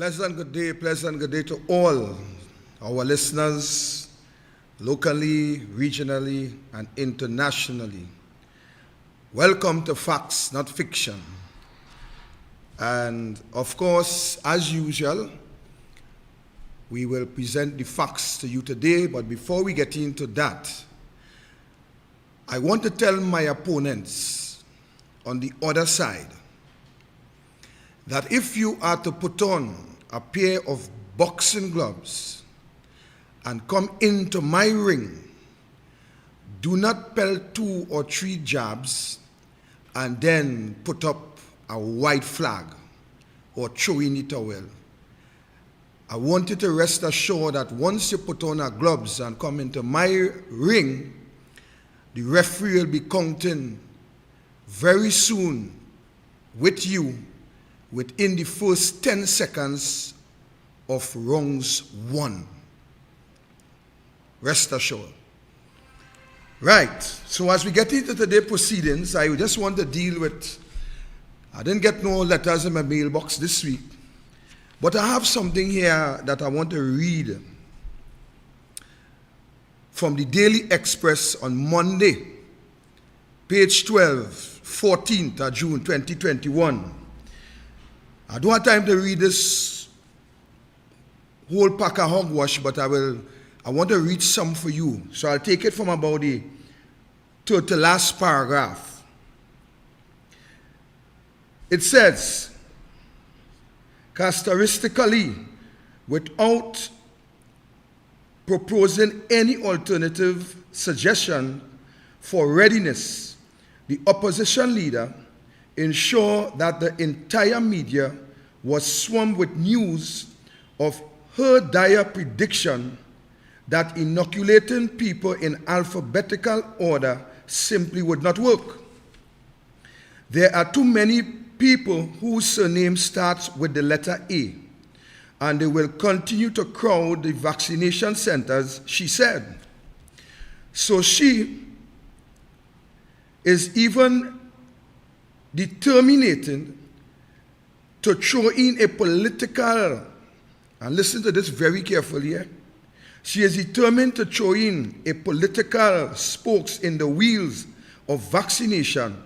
Pleasant good day to all our listeners, locally, regionally, and internationally. Welcome to Facts, Not Fiction. And of course, as usual, we will present the facts to you today, but before we get into that, I want to tell my opponents on the other side that if you are to put on a pair of boxing gloves and come into my ring, do not pelt 2 or 3 jabs and then put up a white flag or throw in the towel. I want you to rest assured that once you put on our gloves and come into my ring, the referee will be counting very soon with you within the first 10 seconds of rounds 1. Rest assured. Right, so as we get into today's proceedings, I just want to deal with, I didn't get no letters in my mailbox this week, but I have something here that I want to read from the Daily Express on Monday, page 12, 14th of June 2021. I don't have time to read this whole pack of hogwash, but I want to read some for you. So I'll take it from about the third to last paragraph. It says, characteristically, without proposing any alternative suggestion for readiness, the opposition leader ensured that the entire media was swarmed with news of her dire prediction that inoculating people in alphabetical order simply would not work. There are too many people whose surname starts with the letter A, and they will continue to crowd the vaccination centers, she said. So she is even determined to throw in a political, and listen to this very carefully, she is determined to throw in a political spokes in the wheels of vaccination,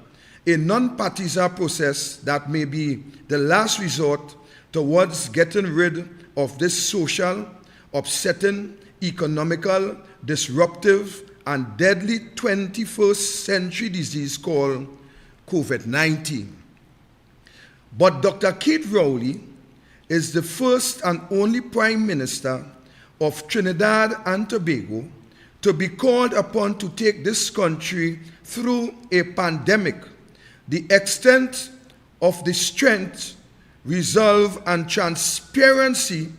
a non-partisan process that may be the last resort towards getting rid of this social, upsetting, economical, disruptive, and deadly 21st century disease called COVID-19. But Dr. Keith Rowley is the first and only Prime Minister of Trinidad and Tobago to be called upon to take this country through a pandemic. The extent of the strength, resolve, and transparency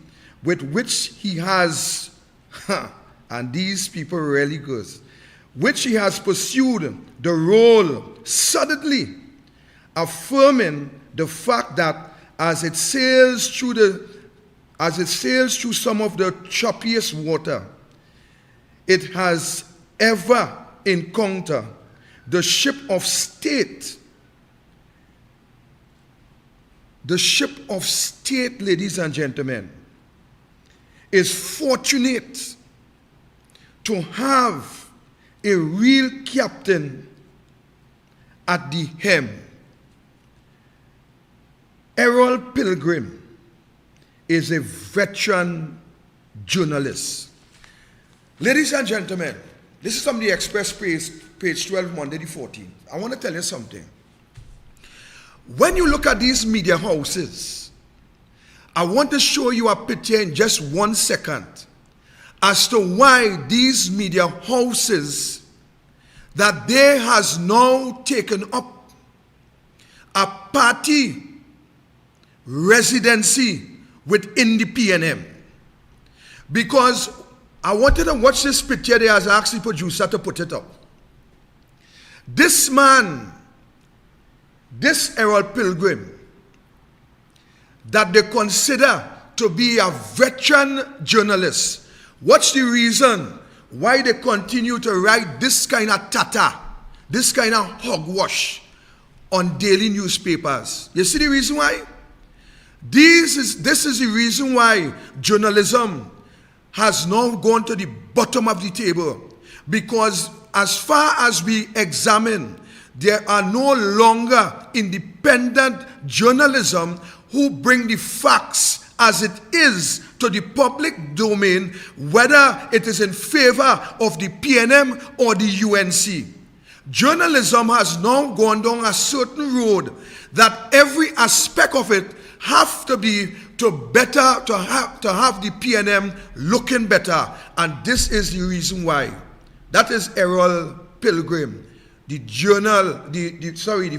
with which he has, and these people really goes, which he has pursued the role suddenly, affirming the fact that as it sails through some of the choppiest water it has ever encountered, the ship of state, ladies and gentlemen, is fortunate to have a real captain at the helm. Errol Pilgrim is a veteran journalist. Ladies and gentlemen, this is from the Express page 12, Monday the 14th. I want to tell you something. When you look at these media houses, I want to show you a picture in just 1 second as to why these media houses that they has now taken up a party residency within the PNM. Because I wanted to watch this picture there as I asked the producer to put it up. This man, this Errol Pilgrim, that they consider to be a veteran journalist, what's the reason why they continue to write this kind of tata, this kind of hogwash on daily newspapers? You see the reason why? This is the reason why journalism has now gone to the bottom of the table, because as far as we examine, there are no longer independent journalism who bring the facts as it is to the public domain, whether it is in favor of the PNM or the UNC. Journalism has now gone down a certain road that every aspect of it have to be to have the PNM looking better, and this is the reason why. That is Errol Pilgrim, the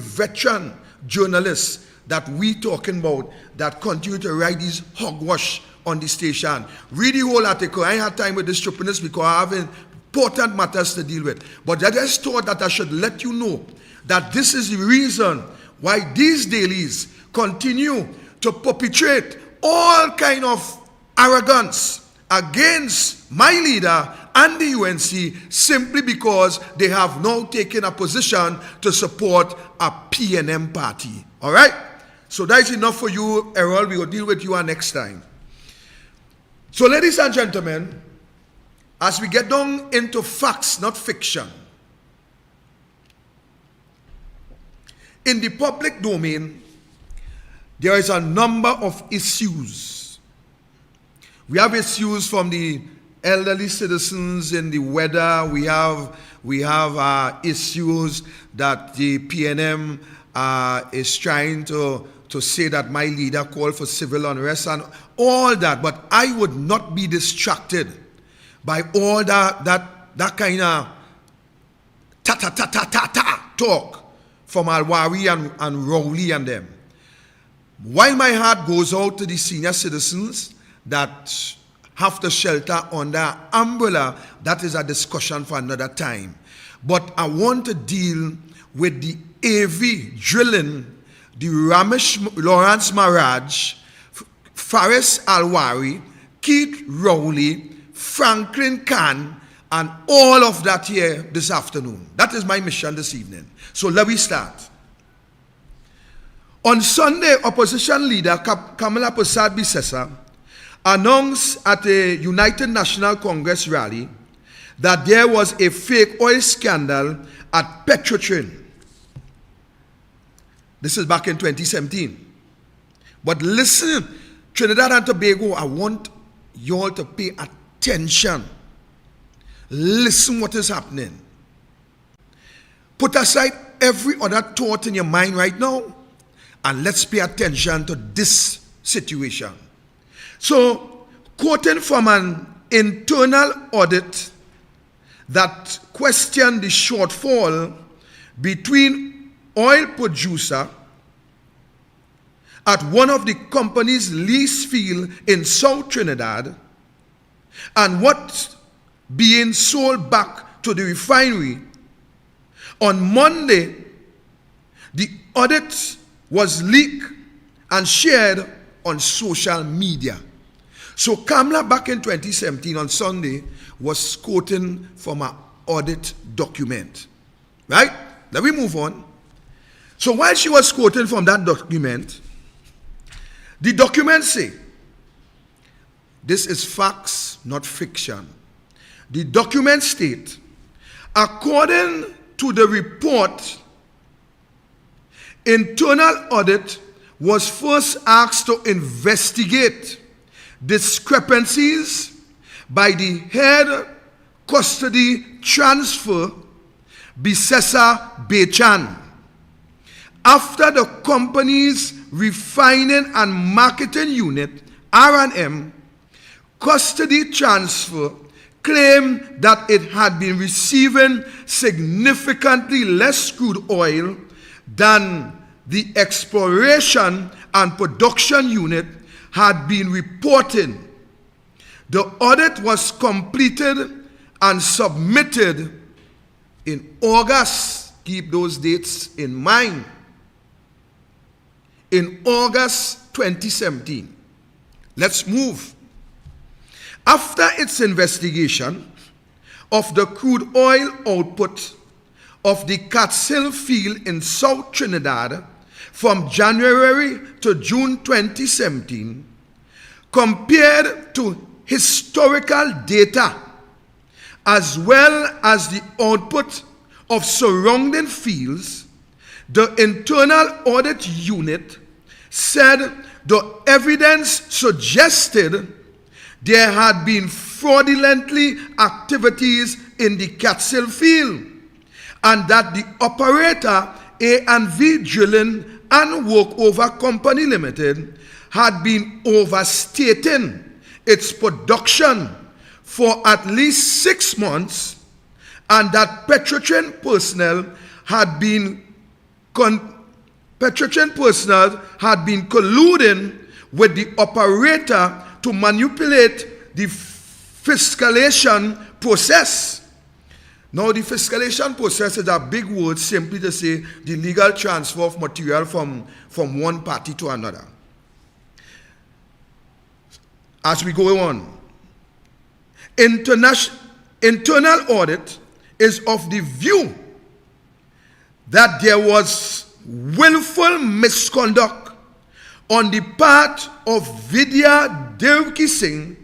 veteran journalist that we talking about, that continue to write these hogwash on the station. Read the whole article. I ain't had time with this stupidness because I have important matters to deal with. But I just thought that I should let you know that this is the reason why these dailies continue to perpetrate all kind of arrogance against my leader and the UNC, simply because they have now taken a position to support a PNM party. All right? So that is enough for you, Errol. We will deal with you next time. So, ladies and gentlemen, as we get down into facts, not fiction, in the public domain, there is a number of issues. We have issues from the elderly citizens in the weather. We have issues that the PNM is trying to say that my leader called for civil unrest and all that. But I would not be distracted by all that kind of talk from Alwari and Rowley and them. While my heart goes out to the senior citizens that have to shelter under umbrella, that is a discussion for another time. But I want to deal with the AV drilling, the Ramesh Lawrence Maraj, Faris Alwari, Keith Rowley, Franklin Khan, and all of that here this afternoon. That is my mission this evening. So let me start. On Sunday, opposition leader Kamala Prasad Bisesa announced at a United National Congress rally that there was a fake oil scandal at Petrotrin. This is back in 2017. But listen, Trinidad and Tobago, I want you all to pay attention. Listen what is happening. Put aside every other thought in your mind right now, and let's pay attention to this situation. So, quoting from an internal audit that questioned the shortfall between oil producer at one of the company's lease field in South Trinidad and what's being sold back to the refinery. On Monday, the audit was leaked and shared on social media. So Kamala back in 2017 on Sunday was quoting from an audit document. Right? Let me move on. So while she was quoting from that document, the document say, this is facts, not fiction. The document state, according to the report, internal audit was first asked to investigate discrepancies by the head custody transfer, Bisesa Bechan, after the company's refining and marketing unit, R&M, custody transfer claimed that it had been receiving significantly less crude oil than the exploration and production unit had been reporting. The audit was completed and submitted in August. Keep those dates in mind. In August 2017. Let's move. After its investigation of the crude oil output of the Cat's Hill field in South Trinidad from January to June 2017, compared to historical data as well as the output of surrounding fields, the Internal Audit Unit said the evidence suggested there had been fraudulently activities in the Catskill field, and that the operator A&V Drilling and Workover Company Limited had been overstating its production for at least 6 months, and that Petrotrin personnel had been colluding with the operator to manipulate the fiscalization process. Now, the fiscalization process is a big word simply to say the legal transfer of material from one party to another. As we go on, internal audit is of the view that there was willful misconduct on the part of Vidya Devki Singh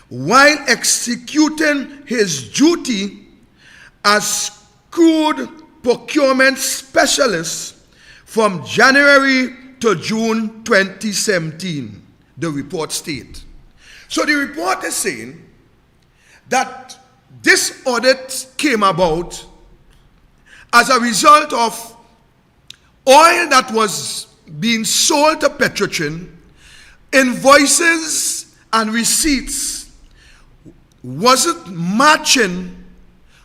while executing his duty as crude procurement specialist from January to June 2017, the report states. So the report is saying that this audit came about as a result of oil that was being sold to Petrotrin, invoices and receipts wasn't matching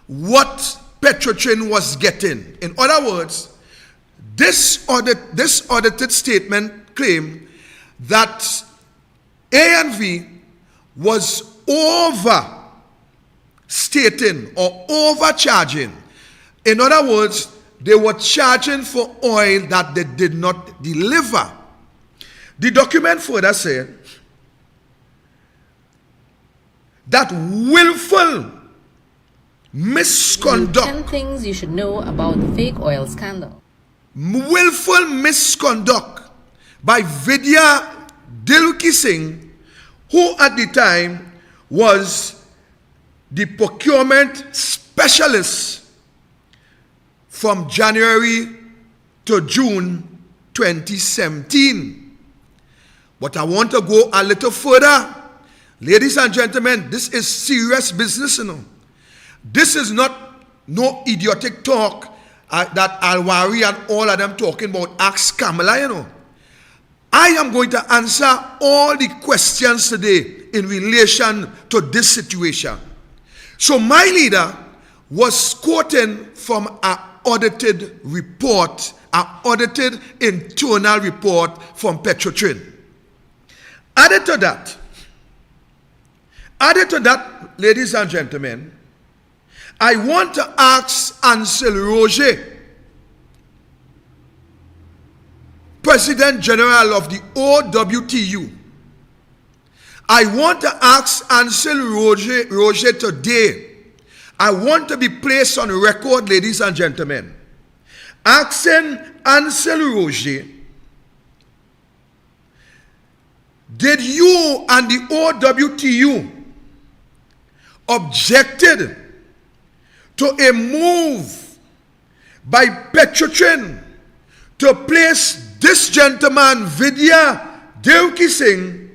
what Petrotrin was getting. In other words, this audited statement claimed that A&V was overstating or overcharging. In other words, they were charging for oil that they did not deliver. The document further said that willful misconduct. 10 things you should know about the fake oil scandal. Willful misconduct by Vidya Devki Singh, who at the time was the procurement specialist from January to June 2017. But I want to go a little further. Ladies and gentlemen, this is serious business, you know. This is not no idiotic talk that Alwari and all of them talking about. Ask Kamala, you know. I am going to answer all the questions today in relation to this situation. So my leader was quoting from an audited report, an audited internal report from Petrotrin. Added to that, ladies and gentlemen, I want to ask Ansel Roger, President General of the OWTU. I want to ask Ansel Roger today. I want to be placed on record, ladies and gentlemen, asking Ansel Roger, did you and the OWTU objected to a move by Petrotrin to place this gentleman, Vidya Devki Singh,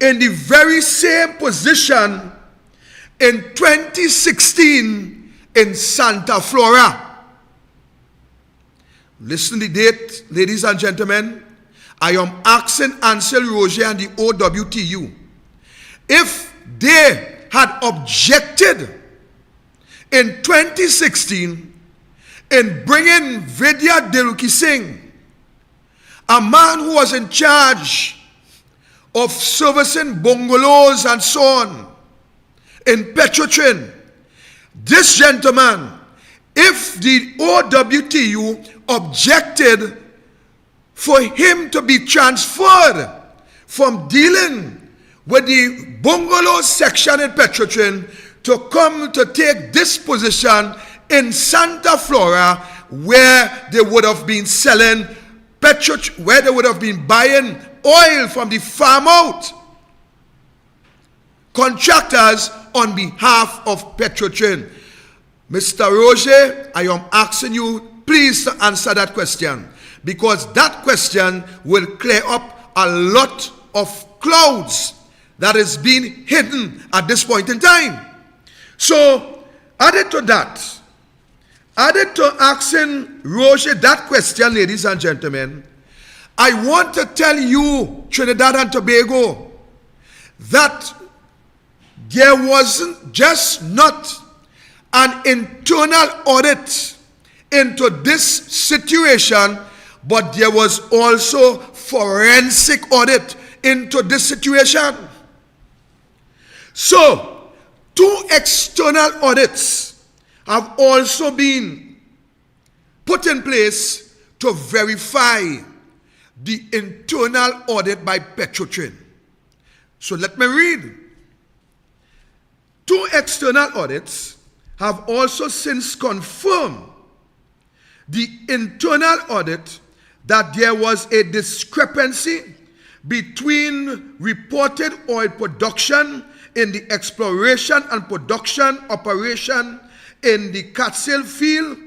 in the very same position in 2016 in Santa Flora? Listen to the date, ladies and gentlemen. I am asking Ansel Roger and the OWTU if they had objected in 2016 in bringing Vidya Devki Singh, a man who was in charge of servicing bungalows and so on in Petrotrin. This gentleman, if the OWTU objected for him to be transferred from dealing with the bungalow section in Petrotrin to come to take this position in Santa Flora, where they would have been selling where they would have been buying oil from the farm out contractors on behalf of Petrotrin. Mr. Roger, I am asking you please to answer that question, because that question will clear up a lot of clouds that is being hidden at this point in time. So, added to that, added to asking Roger that question, ladies and gentlemen, I want to tell you, Trinidad and Tobago, that there wasn't just not an internal audit into this situation, but there was also forensic audit into this situation. So, 2 external audits have also been put in place to verify the internal audit by Petrotrin. So let me read. 2 external audits have also since confirmed the internal audit that there was a discrepancy between reported oil production in the exploration and production operation in the Catskill field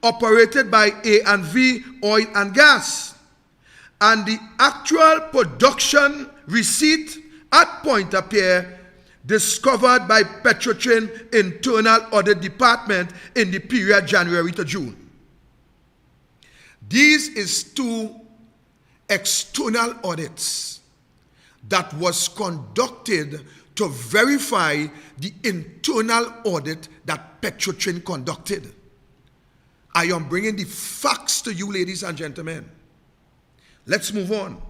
operated by A&V Oil and Gas, and the actual production receipt at Pointe-à-Pierre discovered by Petrotrin Internal Audit Department in the period January to June. These is 2 external audits that was conducted to verify the internal audit that Petrotrin conducted. I am bringing the facts to you, ladies and gentlemen. Let's move on.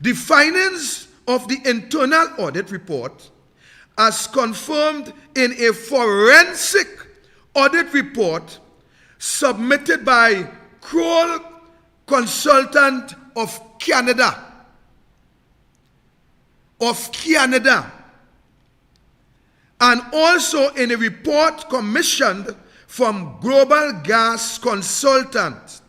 The findings of the internal audit report, as confirmed in a forensic audit report submitted by Kroll Consultant of Canada, and also in a report commissioned from Global Gas Consultant.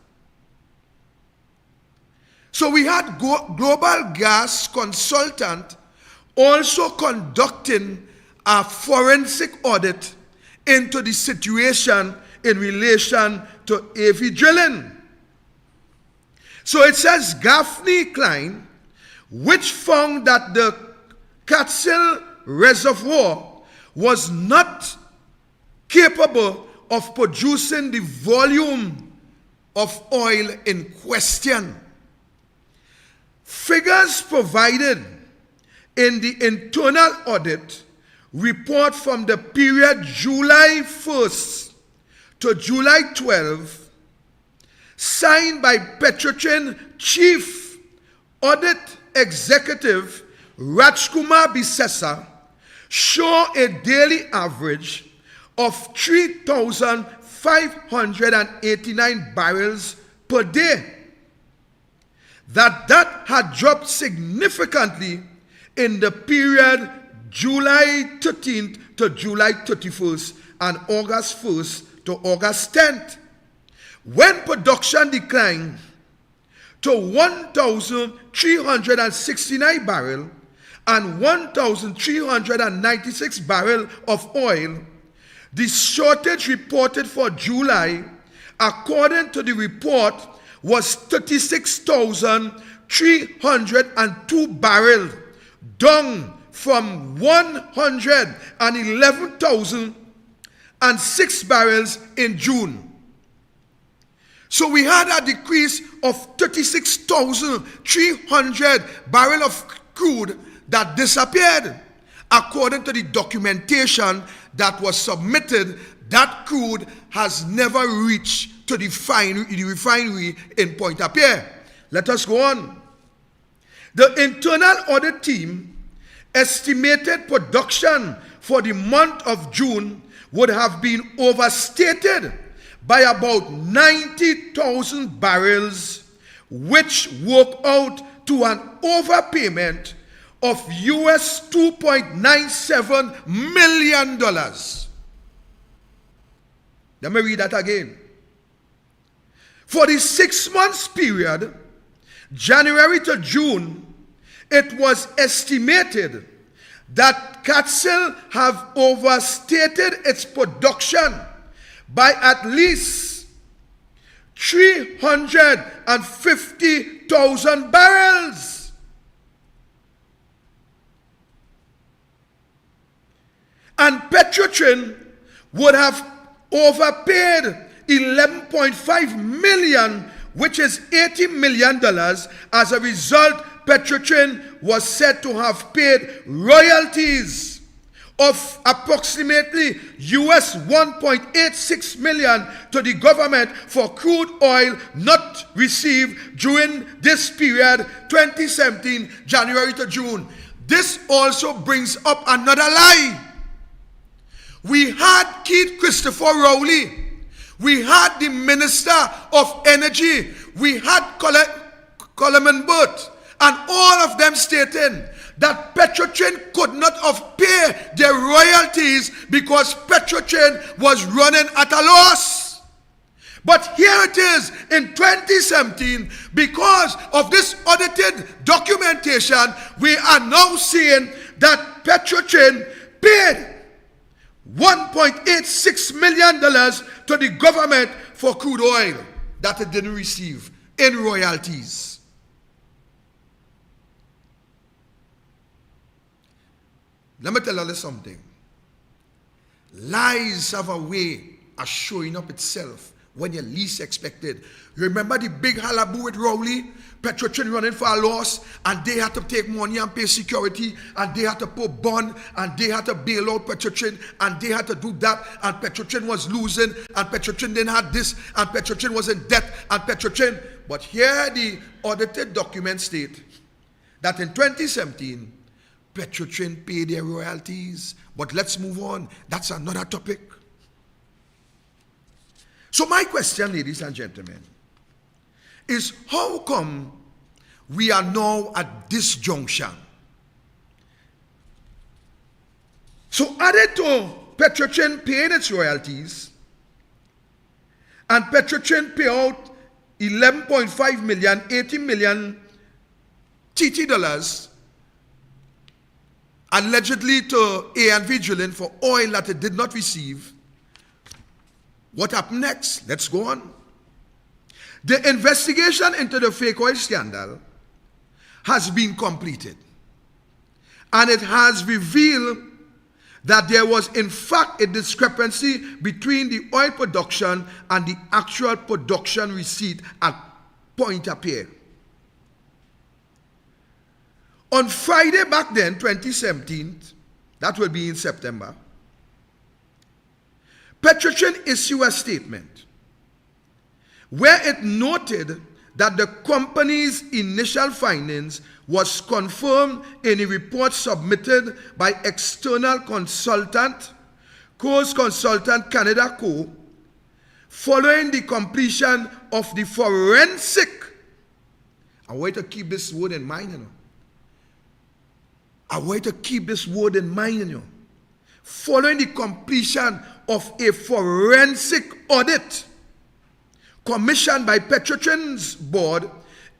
So we had Global Gas Consultant also conducting a forensic audit into the situation in relation to AV drilling. So it says Gaffney Klein, which found that the Catskill reservoir was not capable of producing the volume of oil in question. Figures provided in the internal audit report from the period July 1st to July 12, signed by Petrotrin Chief Audit Executive Rajkumar Bisesa, show a daily average of 3,589 barrels per day. That had dropped significantly in the period July 13th to July 31st and August 1st to August 10th, when production declined to 1,369 barrels and 1,396 barrels of oil. The shortage reported for July, according to the report, was 36,302 barrels, down from 111,006 barrels in June. So we had a decrease of 36,300 barrels of crude that disappeared. According to the documentation that was submitted, that crude has never reached to the refinery in Pointe-à-Pierre. Let us go on. The internal audit team estimated production for the month of June would have been overstated by about 90,000 barrels, which worked out to an overpayment of US $2.97 million. Let me read that again. For the 6 months period January to June, it was estimated that Catskill have overstated its production by at least 350,000 barrels. And Petrotrin would have overpaid $11.5 million, which is $80 million. As a result, Petrotrin was said to have paid royalties of approximately US $1.86 million to the government for crude oil not received during this period, 2017, January to June. This also brings up another lie. We had Keith Christopher Rowley. We had the Minister of Energy. We had Coleman Burt. And all of them stating that Petrotrin could not have paid their royalties because Petrotrin was running at a loss. But here it is in 2017, because of this audited documentation, we are now seeing that Petrotrin paid $1.86 million to the government for crude oil that it didn't receive in royalties. Let me tell you something. Lies have a way of showing up itself when you least expected. Remember the big hullabaloo with Rowley? Petrotrin running for a loss, and they had to take money and pay security, and they had to put bond, and they had to bail out Petrotrin, and they had to do that, and Petrotrin was losing, and Petrotrin didn't have this, and Petrotrin was in debt, and Petrotrin. But here the audited documents state that in 2017, Petrotrin paid their royalties. But let's move on. That's another topic. So my question, ladies and gentlemen, is how come we are now at this junction? So added to Petrotrin paying its royalties, and Petrotrin pay out $11.5 million, $80 million TT dollars, allegedly to A&V Drilling for oil that it did not receive. What happened next? Let's go on. The investigation into the fake oil scandal has been completed, and it has revealed that there was in fact a discrepancy between the oil production and the actual production receipt at Point-à-Pierre. On Friday back then, 2017, that will be in September, Petrotrin issued a statement where it noted that the company's initial findings was confirmed in a report submitted by external consultant, Coast Consultant Canada Co., following the completion of the forensic. I want you to keep this word in mind, you know. I want you to keep this word in mind, you know. Following the completion of a forensic audit commissioned by Petrotrin's board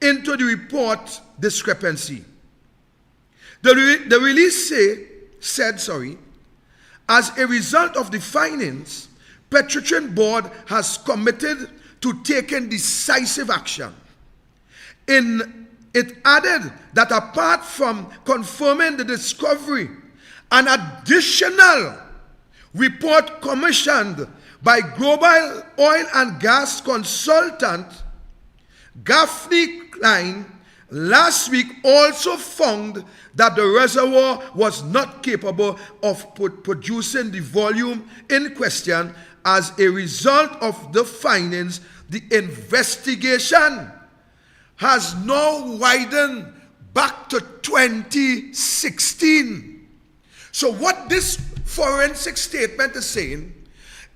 into the report discrepancy. The release said, as a result of the findings, Petrotrin board has committed to taking decisive action. It added that apart from confirming the discovery, an additional report commissioned by global oil and gas consultant Gaffney Klein last week also found that the reservoir was not capable of producing the volume in question. As a result of the findings, the investigation has now widened back to 2016. So what this forensic statement is saying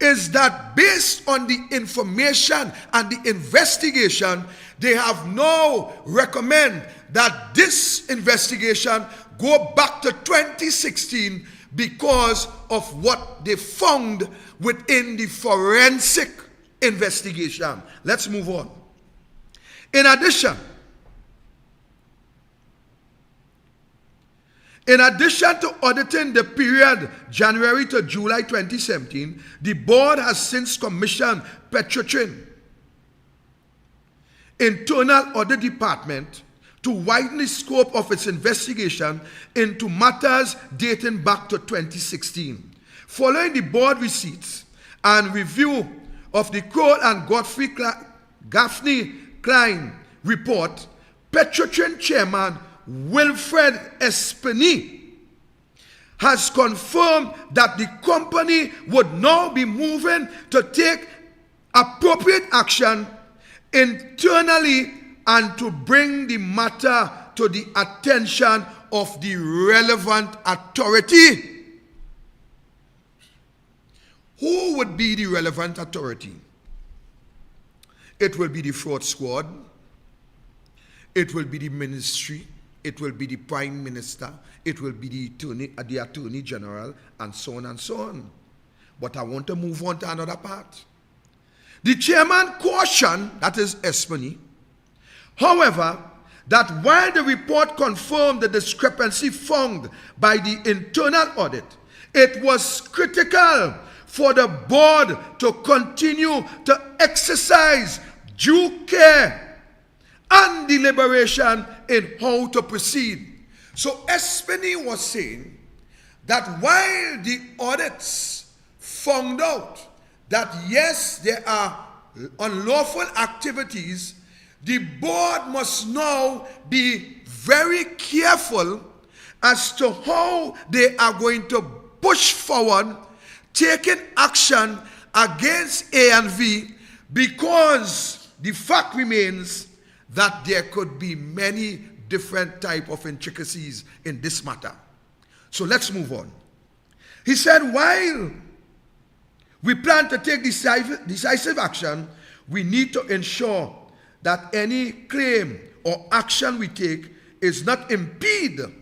is that based on the information and the investigation, they have now recommended that this investigation go back to 2016 because of what they found within the forensic investigation. Let's move on. In addition, In addition to auditing the period January to July 2017, the board has since commissioned Petrotrin Internal Audit Department to widen the scope of its investigation into matters dating back to 2016. Following the board receipts and review of the Kroll and Gaffney Klein report, Petrotrin Chairman Wilfred Espeny has confirmed that the company would now be moving to take appropriate action internally and to bring the matter to the attention of the relevant authority. Who would be the relevant authority? It will be the fraud squad, it will be the ministry, it will be the prime minister, it will be the attorney general, and so on and so on. But I want to move on to another part. The chairman cautioned, that is Espeny, however, that while the report confirmed the discrepancy found by the internal audit, it was critical for the board to continue to exercise due care and deliberation in how to proceed. So Espeny was saying that while the audits found out that yes, there are unlawful activities, the board must now be very careful as to how they are going to push forward taking action against A and V, because the fact remains that there could be many different type of intricacies in this matter. So let's move on. He said, while we plan to take decisive action, we need to ensure that any claim or action we take is not impeded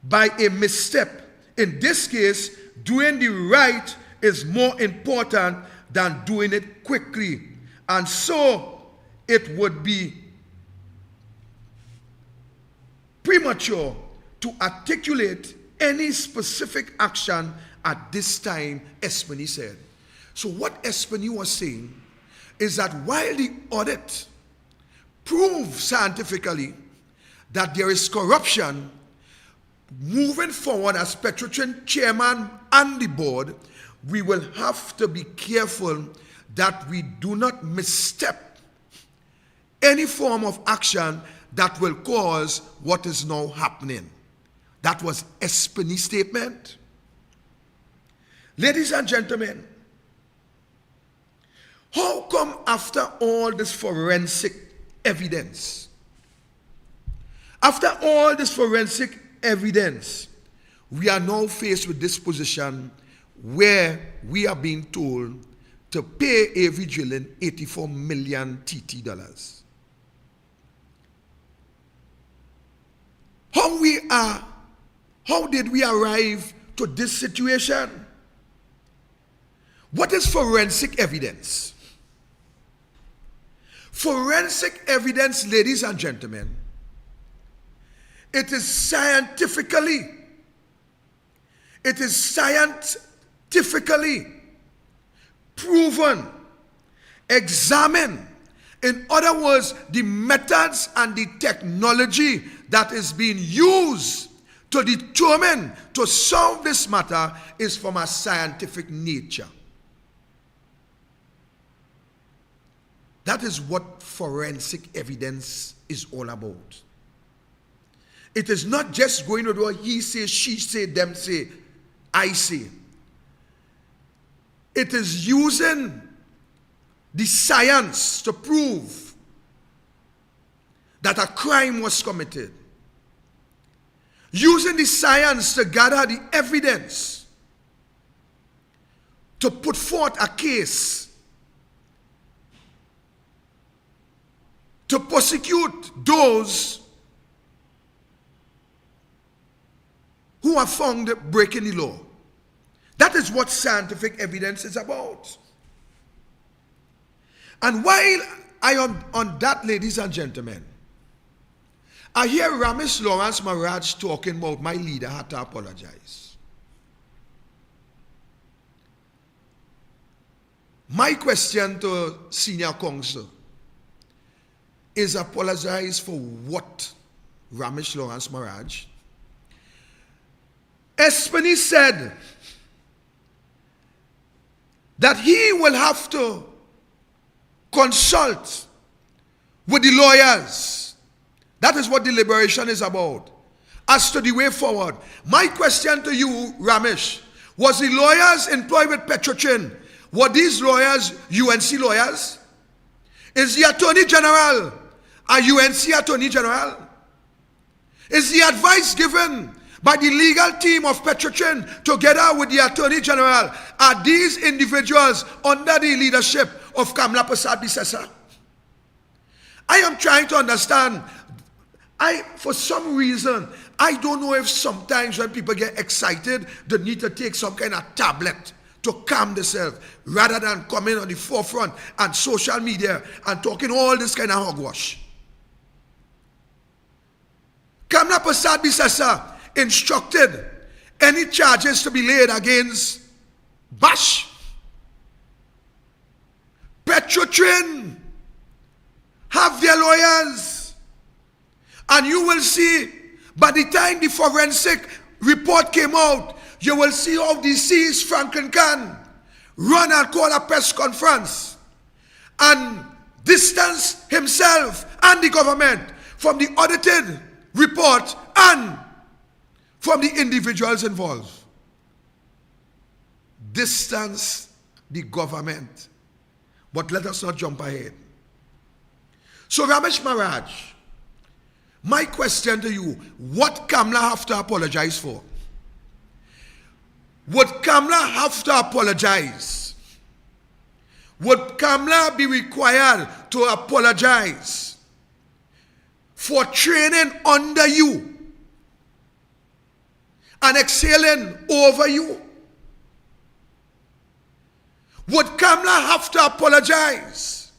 by a misstep. In this case, doing the right is more important than doing it quickly. And so it would be premature to articulate any specific action at this time, Espeny said. So what Espeny was saying is that while the audit proves scientifically that there is corruption, moving forward as Petrotrin chairman and the board, we will have to be careful that we do not misstep any form of action that will cause what is now happening. That was Espeny's statement. Ladies and gentlemen, how come after all this forensic evidence, we are now faced with this position where we are being told to pay Avery Drilling 84 million TT dollars? How did we arrive to this situation? What is forensic evidence? Forensic evidence, ladies and gentlemen, it is scientifically proven, examined. In other words, the methods and the technology that is being used to determine, to solve this matter is from a scientific nature. That is what forensic evidence is all about. It is not just going to do a he say, she say, them say, I say. It is using the science to prove that a crime was committed. Using the science to gather the evidence to put forth a case, to prosecute those who are found breaking the law. That is what scientific evidence is about. And while I am on that, ladies and gentlemen, I hear Ramesh Lawrence Maharaj talking about my leader had to apologize. My question to senior counsel is apologize for what, Ramesh Lawrence Maharaj? Espany said that he will have to consult with the lawyers. That is what deliberation is about, as to the way forward. My question to you, Ramesh, was the lawyers employed with Petrochin, were these lawyers UNC lawyers? Is the Attorney General a UNC Attorney General? Is the advice given by the legal team of Petrochin together with the Attorney General, are these individuals under the leadership of Kamla Prasad Bisesa? I am trying to understand. For some reason, I don't know if sometimes when people get excited, they need to take some kind of tablet to calm themselves rather than coming on the forefront and social media and talking all this kind of hogwash. Kamla Prasad Bisesa instructed any charges to be laid against Bash. Petrochin have their lawyers. And you will see, by the time the forensic report came out, you will see how deceased Franklin Khan run and call a press conference and distance himself and the government from the audited report and from the individuals involved. Distance the government. But let us not jump ahead. So Ramesh Maharaj, my question to you, what Kamla have to apologize for? Would Kamla have to apologize? Would Kamla be required to apologize for training under you and exhaling over you? Would Kamla have to apologize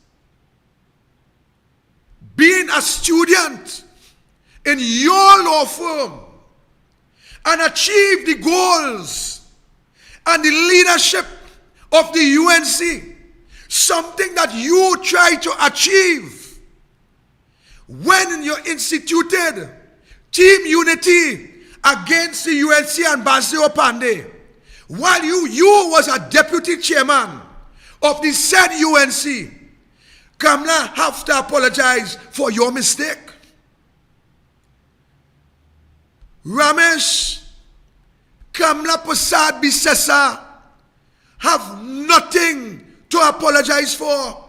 being a student in your law firm and achieve the goals and the leadership of the UNC, something that you try to achieve when you instituted Team Unity against the UNC and Basio Pandey, while you was a deputy chairman of the said UNC. Kamla have to apologize for your mistake. Ramesh, Kamla Prasad Bisesa have nothing to apologize for.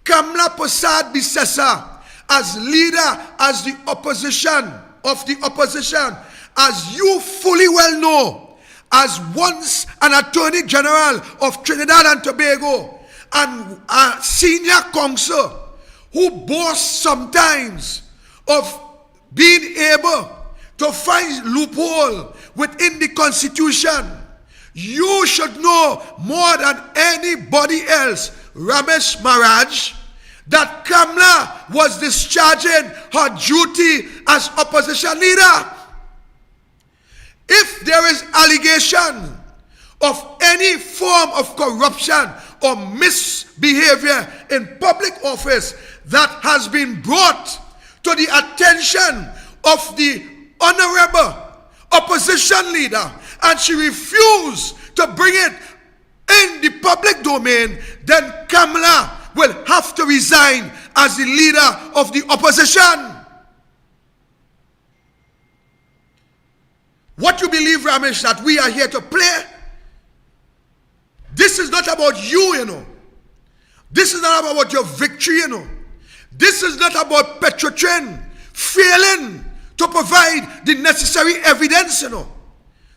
Kamla Prasad Bisesa, as leader, as the opposition of the opposition, as you fully well know, as once an Attorney General of Trinidad and Tobago and a senior counsel who boasts sometimes of being able to find loophole within the Constitution, you should know more than anybody else, Ramesh Maharaj, that Kamla was discharging her duty as opposition leader. If there is allegation of any form of corruption or misbehavior in public office that has been brought to the attention of the honorable opposition leader and she refused to bring it in the public domain, then Kamla will have to resign as the leader of the opposition. What you believe, Ramesh, that we are here to play? This is not about you, you know. This is not about your victory, you know. This is not about Petrochin failing to provide the necessary evidence, you know.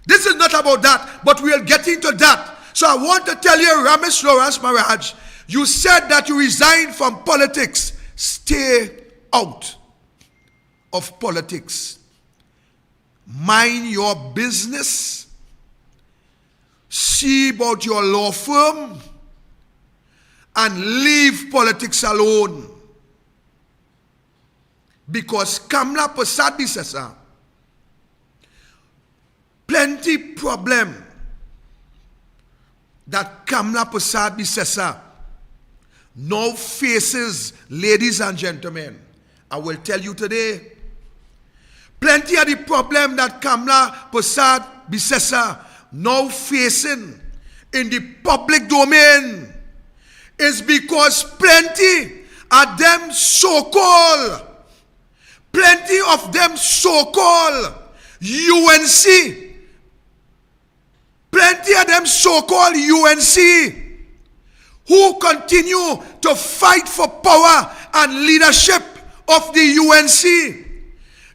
This is not about that, but we'll get into that. So I want to tell you, Ramesh Lawrence Maharaj, you said that you resigned from politics. Stay out of politics. Mind your business. See about your law firm and leave politics alone. because Kamla Prasad Bisesa, plenty problem that Kamla Prasad Bisesa now faces, ladies and gentlemen. I will tell you today, plenty of the problem that Kamla Prasad Bisesa now facing in the public domain is because plenty of them so-called UNC, plenty of them so-called UNC who continue to fight for power and leadership of the UNC.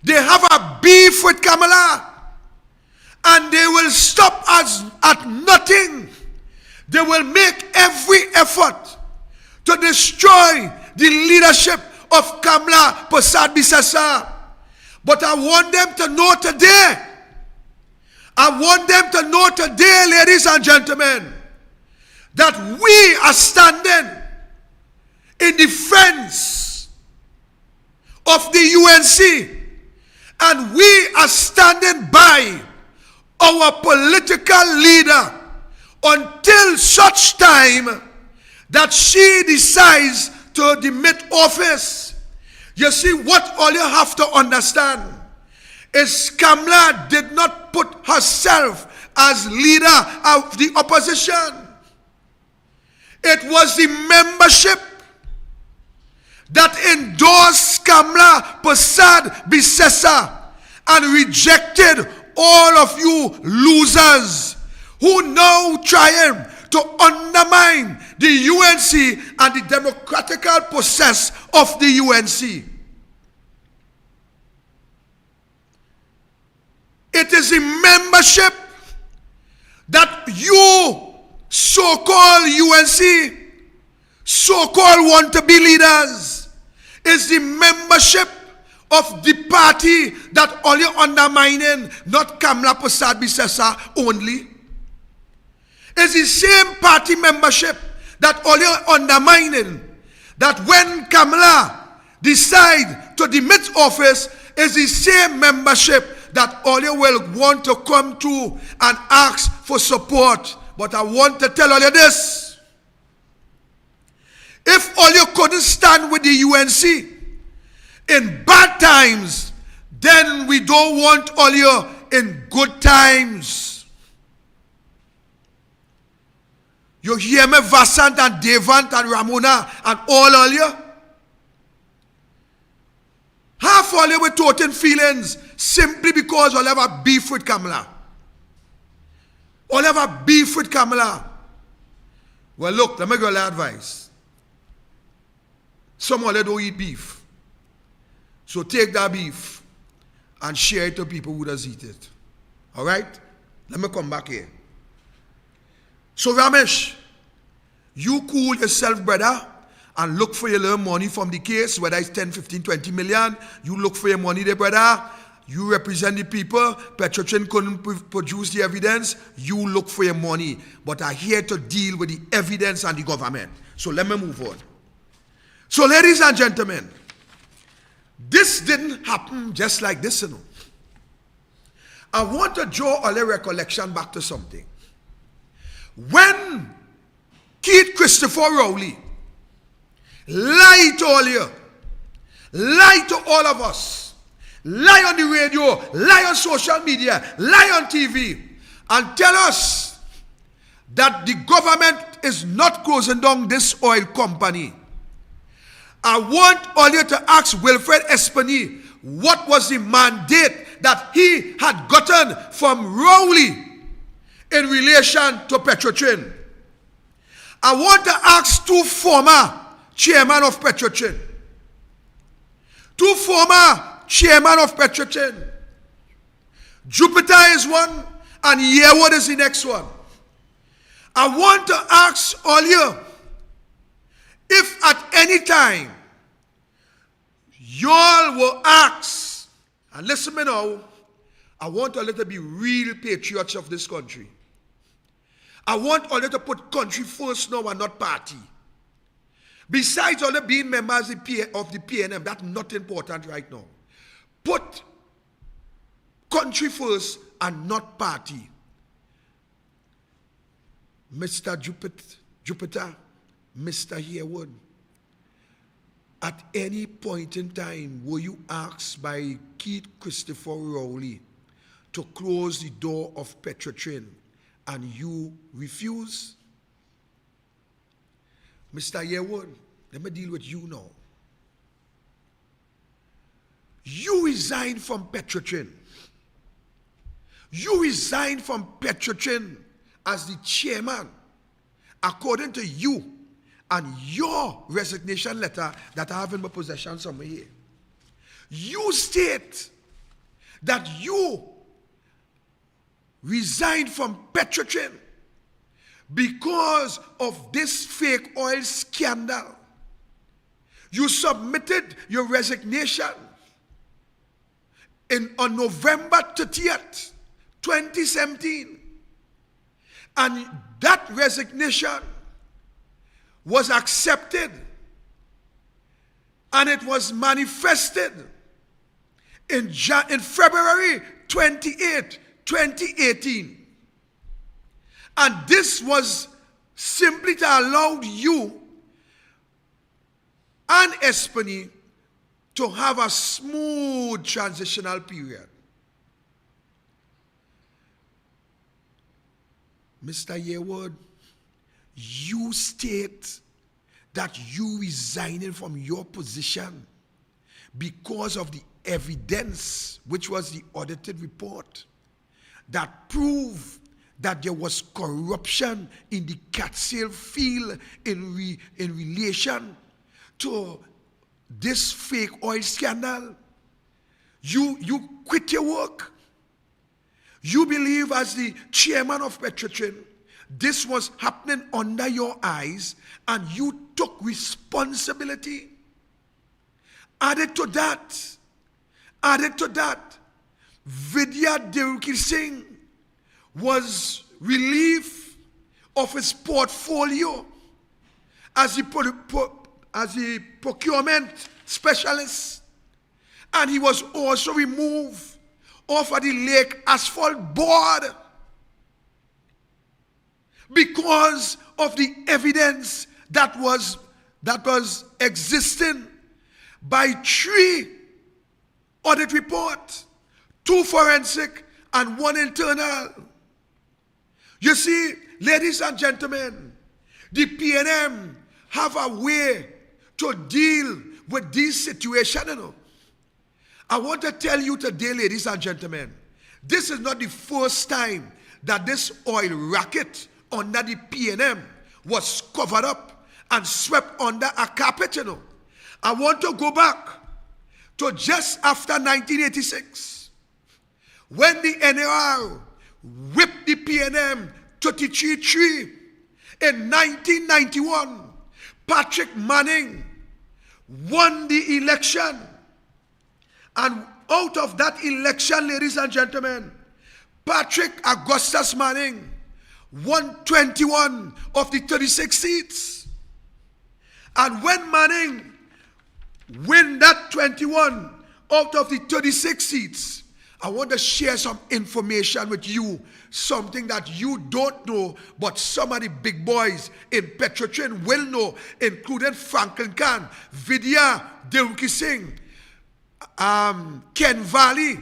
They have a beef with Kamala, and they will stop us at nothing. They will make every effort to destroy the leadership of Kamla Prasad Bisesa. But I want them to know today, ladies and gentlemen, that we are standing in defense of the UNC, and we are standing by our political leader until such time that she decides to demit office. You see, what all you have to understand is Kamla did not put herself as leader of the opposition. It was the membership that endorsed Kamla Prasad Bisesa and rejected all of you losers who now trying to undermine the UNC and the democratical process of the UNC. It is the membership that you so-called UNC, so-called want-to-be leaders, is the membership of the party that all you undermining, not Kamla Prasad Bisesa only. It's the same party membership that all you undermining, that when Kamala decide to demit office, is the same membership that all you will want to come to and ask for support. But I want to tell all you this. If all you couldn't stand with the UNC in bad times, then we don't want all you in good times. You hear me, Vasant and Devant and Ramona and all you? Half all you with total feelings simply because all have a beef with Kamala. All have a beef with Kamala. Well, look, let me give you a advice. Some of you don't eat beef. So take that beef and share it to people who does eat it. All right? Let me come back here. So Ramesh, you cool yourself, brother, and look for your little money from the case, whether it's 10, 15, 20 million. You look for your money there, brother. You represent the people. Petrochin couldn't produce the evidence. You look for your money. But I'm here to deal with the evidence and the government. So let me move on. So ladies and gentlemen, this didn't happen just like this, you know. I want to draw a recollection back to something. When Keith Christopher Rowley lied to all you, lied to all of us, lie on the radio, lie on social media, lie on TV, and tell us that the government is not closing down this oil company, I want all you to ask Wilfred Espany what was the mandate that he had gotten from Rowley in relation to Petrochin. I want to ask two former chairman of Petrochin. Two former chairman of Petrochin. Jupiter is one and Yearwood is the next one. I want to ask all you, if at any time y'all will ask, and listen me now, I want all you to be real patriots of this country. I want all you to put country first now and not party. Besides all the being members of the PNM, that's not important right now. Put country first and not party. Mr. Jupiter, Mr. Harewood, at any point in time were you asked by Keith Christopher Rowley to close the door of Petrotrin and you refuse? Mr. Harewood, let me deal with you now. You resigned from Petrotrin. You resigned from Petrotrin as the chairman, according to you and your resignation letter that I have in my possession somewhere here. You state that you resigned from Petrotrin because of this fake oil scandal. You submitted your resignation on November 30th, 2017. And that resignation was accepted and it was manifested in February 28, 2018. And this was simply to allow you and Espany to have a smooth transitional period. Mr. Harewood, you state that you resigning from your position because of the evidence, which was the audited report, that proved that there was corruption in the Catsale field in relation to this fake oil scandal. You quit your work. You believe as the chairman of Petrotrin, this was happening under your eyes and you took responsibility. Added to that, Vidya Devki Singh was relieved of his portfolio as the procurement specialist, and he was also removed off of the Lake Asphalt Board because of the evidence that was existing by 3 audit reports, 2 forensic and 1 internal. You see, ladies and gentlemen, the PNM have a way to deal with this situation, you know. I want to tell you today, ladies and gentlemen, this is not the first time that this oil racket under the PNM was covered up and swept under a carpet, you know. I want to go back to just after 1986, when the NAR whipped the PNM 33-3. In 1991, Patrick Manning won the election. And out of that election, ladies and gentlemen, Patrick Augustus Manning won 21 of the 36 seats. And when Manning win that 21 out of the 36 seats, I want to share some information with you, something that you don't know, but some of the big boys in Petrotrin will know, including Franklin Khan, Vidya Devki Singh, Ken Valley,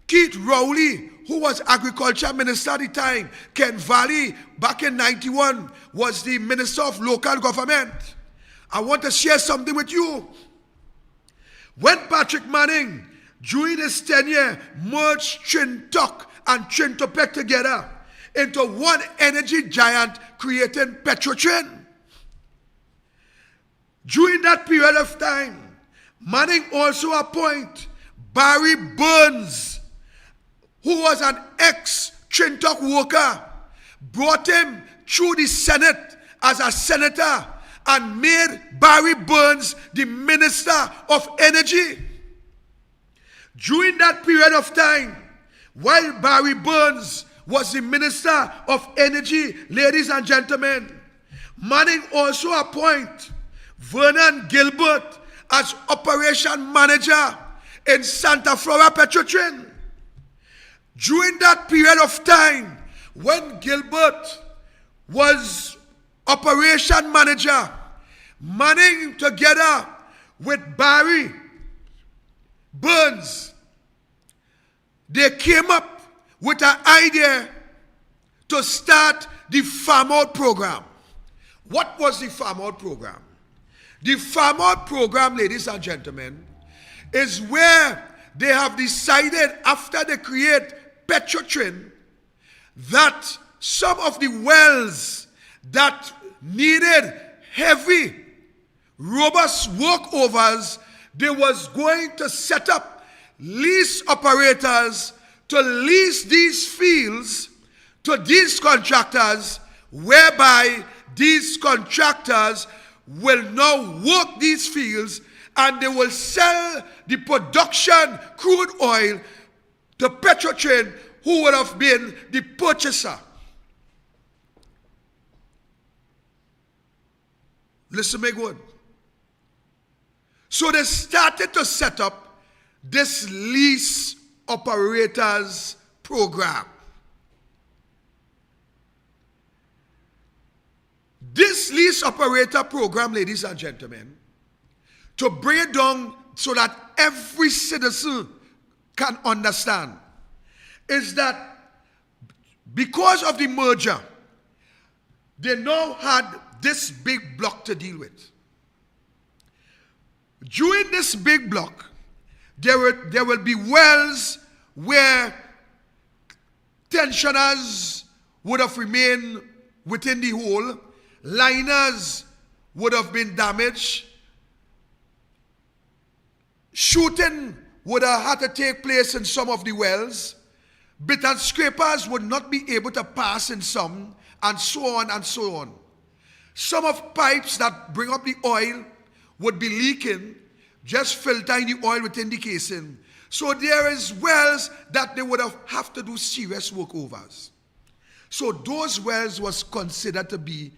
Keith Rowley, who was agriculture minister at the time. Ken Valley, back in 91, was the minister of local government. I want to share something with you. When Patrick Manning, during his tenure, merged Trintoc and Trintopec together into one energy giant, creating Petrotrin. During that period of time, Manning also appointed Barry Burns, who was an ex-Trintoc worker, brought him through the Senate as a senator and made Barry Burns the Minister of Energy. During that period of time, while Barry Burns was the Minister of Energy, ladies and gentlemen, Manning also appointed Vernon Gilbert as operation manager in Santa Flora Petrotrin. During that period of time, when Gilbert was operation manager, manning together with Barry Burns, they came up with an idea to start the Farm Out program. What was the Farm Out program? The Farm Out program, ladies and gentlemen, is where they have decided, after they create Petrotrin, that some of the wells that needed heavy, robust workovers, they was going to set up lease operators to lease these fields to these contractors, whereby these contractors will now work these fields and they will sell the production crude oil to Petrotrin, who would have been the purchaser. Listen to me good. So they started to set up this lease operators program. This lease operator program, ladies and gentlemen, to bring it down so that every citizen can understand, is that because of the merger, they now had this big block to deal with. During this big block, there will be wells where tensioners would have remained within the hole, liners would have been damaged, shooting would have had to take place in some of the wells, bit and scrapers would not be able to pass in some, and so on and so on. Some of pipes that bring up the oil would be leaking, just filtering the oil within the casing. So there is wells that they would have to do serious workovers. So those wells was considered to be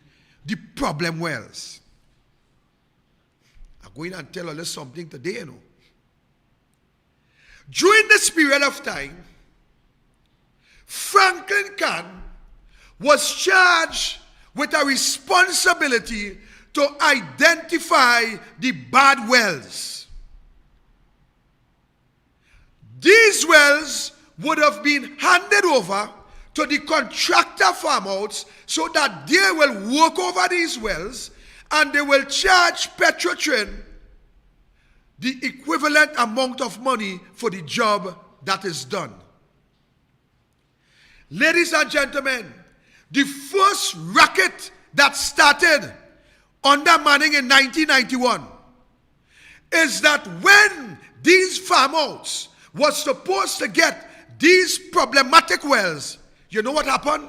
the problem wells. I'm going to tell you something today, you know. During this period of time, Franklin Can was charged with a responsibility to identify the bad wells. These wells would have been handed over to the contractor farmouts so that they will work over these wells and they will charge Petrotrin the equivalent amount of money for the job that is done. Ladies and gentlemen, the first racket that started under Manning in 1991 is that when these farmouts was supposed to get these problematic wells, you know what happened?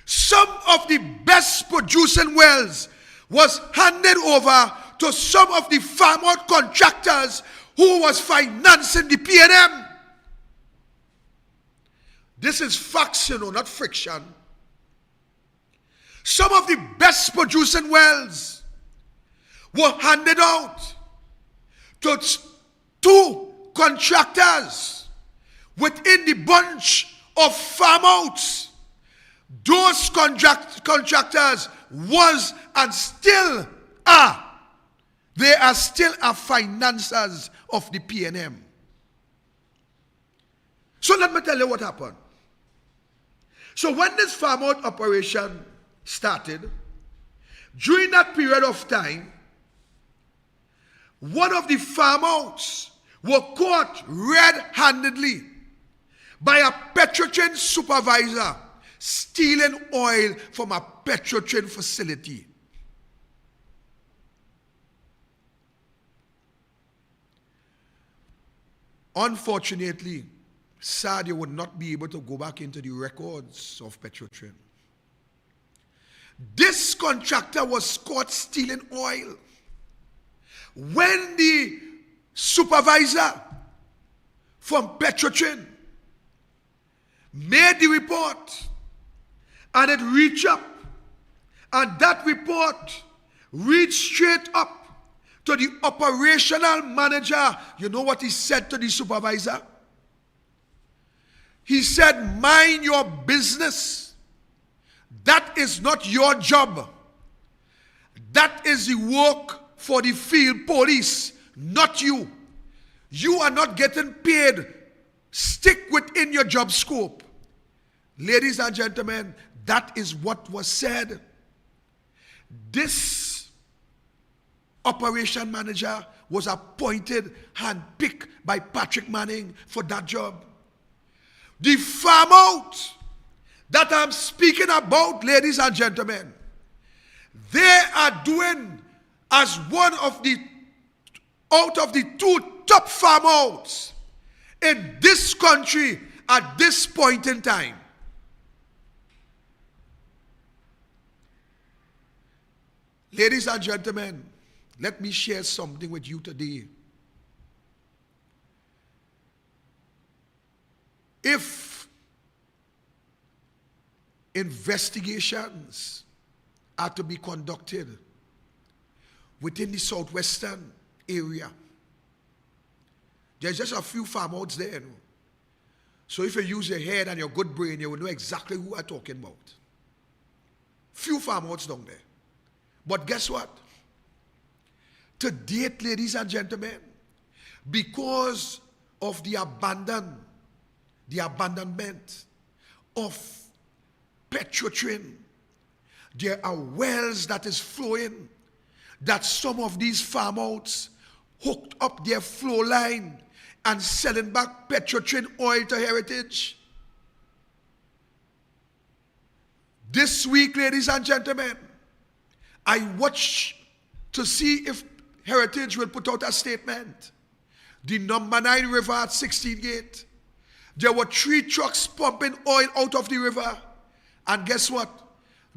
Some of the best producing wells was handed over to some of the farm-out contractors who was financing the P&M. This is facts, you know, not friction. Some of the best producing wells were handed out to two contractors within the bunch of farm-outs. Those contractors was and still are. They are still financiers of the P&M. So let me tell you what happened. So when this farm-out operation started, during that period of time, one of the farm-outs were caught red-handedly by a Petrotrin supervisor stealing oil from a Petrotrin facility. Unfortunately, sad, you would not be able to go back into the records of Petrotrin. This contractor was caught stealing oil. When the supervisor from Petrotrin made the report and it reached up, and that report reached straight up to the operational manager. You know what he said to the supervisor? He said, mind your business. That is not your job. That is the work for the field police, not you. You are not getting paid. Stick within your job scope. Ladies and gentlemen, that is what was said. This operation manager was appointed, handpicked by Patrick Manning for that job. The farm out that I'm speaking about, ladies and gentlemen, they are doing as one of the, out of the two top farm outs in this country at this point in time. Ladies and gentlemen, let me share something with you today. If investigations are to be conducted within the southwestern area, there's just a few farm outs there. You know? So if you use your head and your good brain, you will know exactly who I'm talking about. Few farm outs down there. But guess what? To date, ladies and gentlemen, because of the abandonment of Petrotrin, there are wells that is flowing that some of these farm outs hooked up their flow line and selling back Petrotrin oil to Heritage. This week, ladies and gentlemen, I watch to see if Heritage will put out a statement. The number 9 river at 16 Gate, there were 3 trucks pumping oil out of the river. And guess what?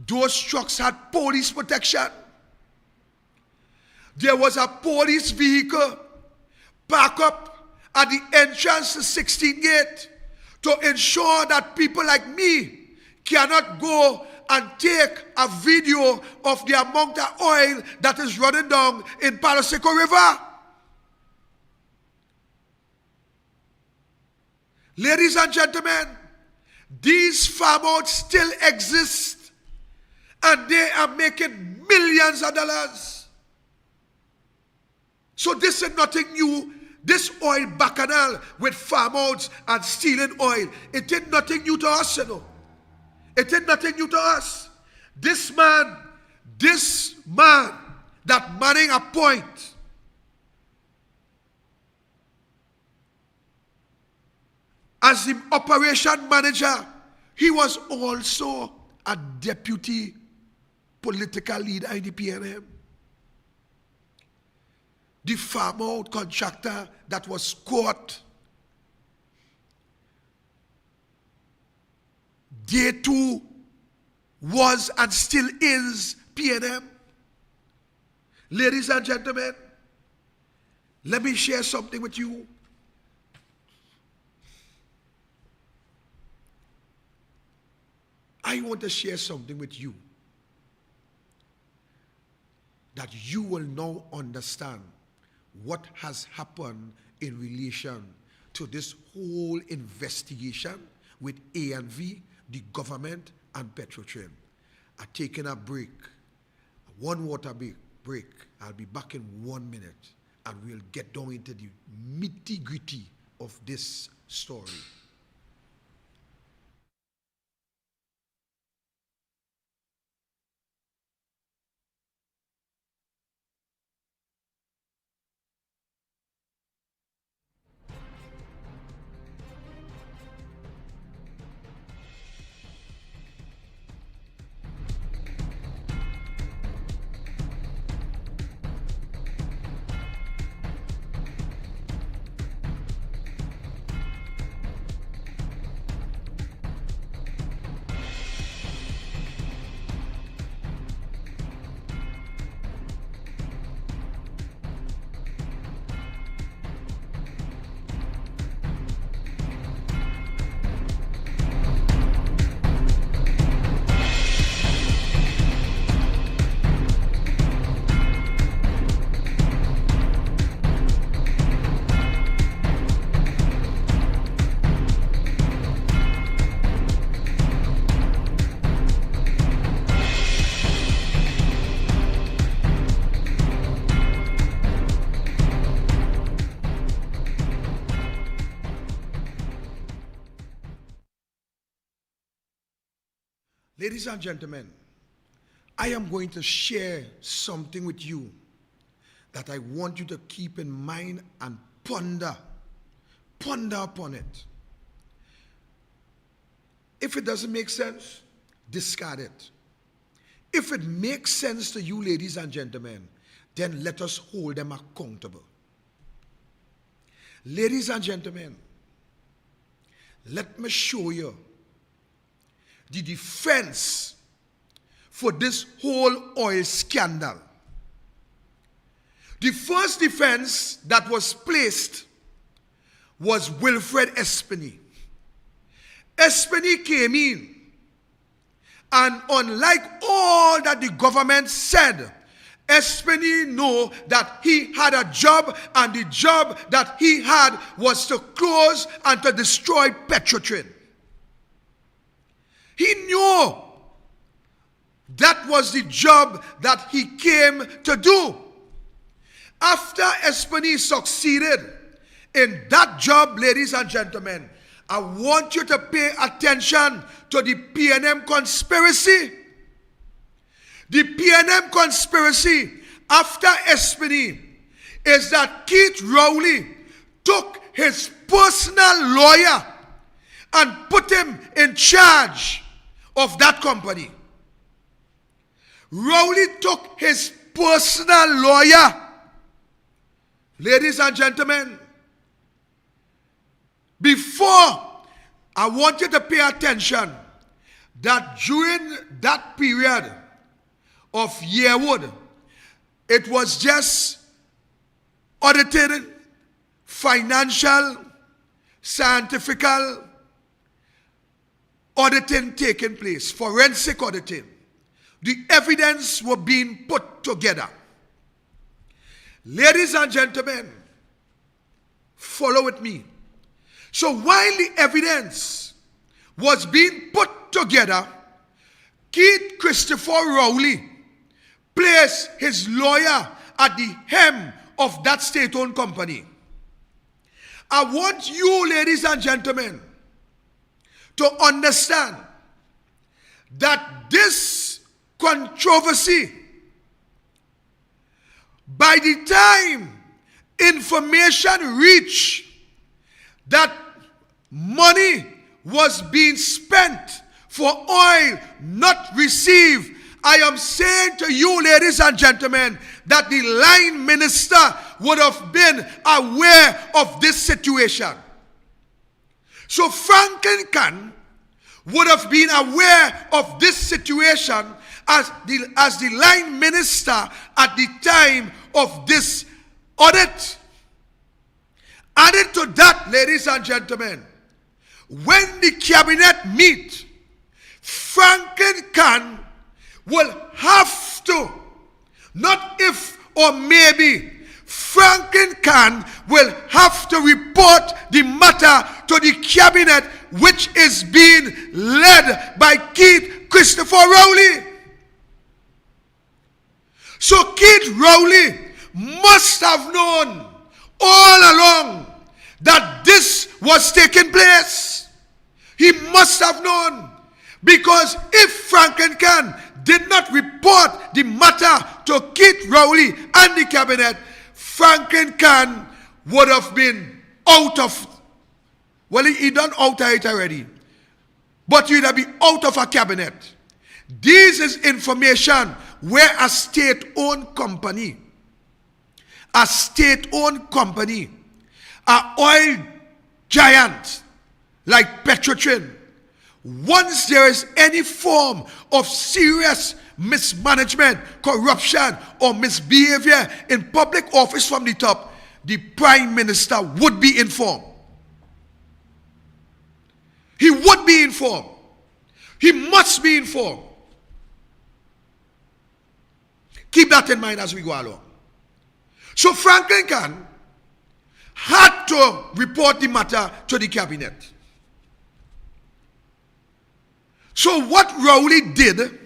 Those trucks had police protection. There was a police vehicle parked up at the entrance to 16 Gate to ensure that people like me cannot go and take a video of the amount of oil that is running down in Palo Seco River. Ladies and gentlemen, these farm outs still exist and they are making millions of dollars. So this is nothing new. This oil bacchanal with farm outs and stealing oil, it ain't nothing new to us, you know. It ain't nothing new to us. This man that Manning appoint, as the operation manager, he was also a deputy political leader in the PNM. The farm out contractor that was caught, they too was and still is PNM. Ladies and gentlemen, let me share something with you. I want to share something with you that you will now understand what has happened in relation to this whole investigation with A&V, the government, and Petrotrin. I'm taking a break, one water break. I'll be back in 1 minute and we'll get down into the nitty-gritty of this story. Ladies and gentlemen, I am going to share something with you that I want you to keep in mind and ponder upon it. If it doesn't make sense, discard it. If it makes sense to you, ladies and gentlemen, then let us hold them accountable. Ladies and gentlemen, let me show you the defense for this whole oil scandal. The first defense that was placed was Wilfred Espany. Espany came in, and unlike all that the government said, Espany knew that he had a job, and the job that he had was to close and to destroy Petrotrin. He knew that was the job that he came to do. After Espany succeeded in that job, ladies and gentlemen, I want you to pay attention to the PNM conspiracy. The PNM conspiracy after Espany is that Keith Rowley took his personal lawyer and put him in charge of that company. Rowley took his personal lawyer. Ladies and gentlemen, before, I want you to pay attention that during that period of Yearwood, it was just audited, financial, scientific auditing taking place, forensic auditing. The evidence were being put together. Ladies and gentlemen, follow with me. So while the evidence was being put together, Keith Christopher Rowley placed his lawyer at the helm of that state-owned company. I want you, ladies and gentlemen, to understand that this controversy, by the time information reached that money was being spent for oil not received, I am saying to you, ladies and gentlemen, that the line minister would have been aware of this situation. So Franklin Khan would have been aware of this situation as the line minister at the time of this audit. Added to that, ladies and gentlemen, when the cabinet meet, Franklin Khan will have to, not if or maybe, Franklin Khan will have to report the matter to the cabinet, which is being led by Keith Christopher Rowley. So Keith Rowley must have known all along that this was taking place. He must have known, because if Franklin Khan did not report the matter to Keith Rowley and the cabinet, Franklin Khan would have been out of, well, he done out of it already, but he would have been out of a cabinet. This is information where a state-owned company, an oil giant like Petrotrin, once there is any form of serious mismanagement, corruption, or misbehavior in public office from the top, the Prime Minister would be informed. He would be informed. He must be informed. Keep that in mind as we go along. So Franklin Khan had to report the matter to the cabinet. So what Rowley did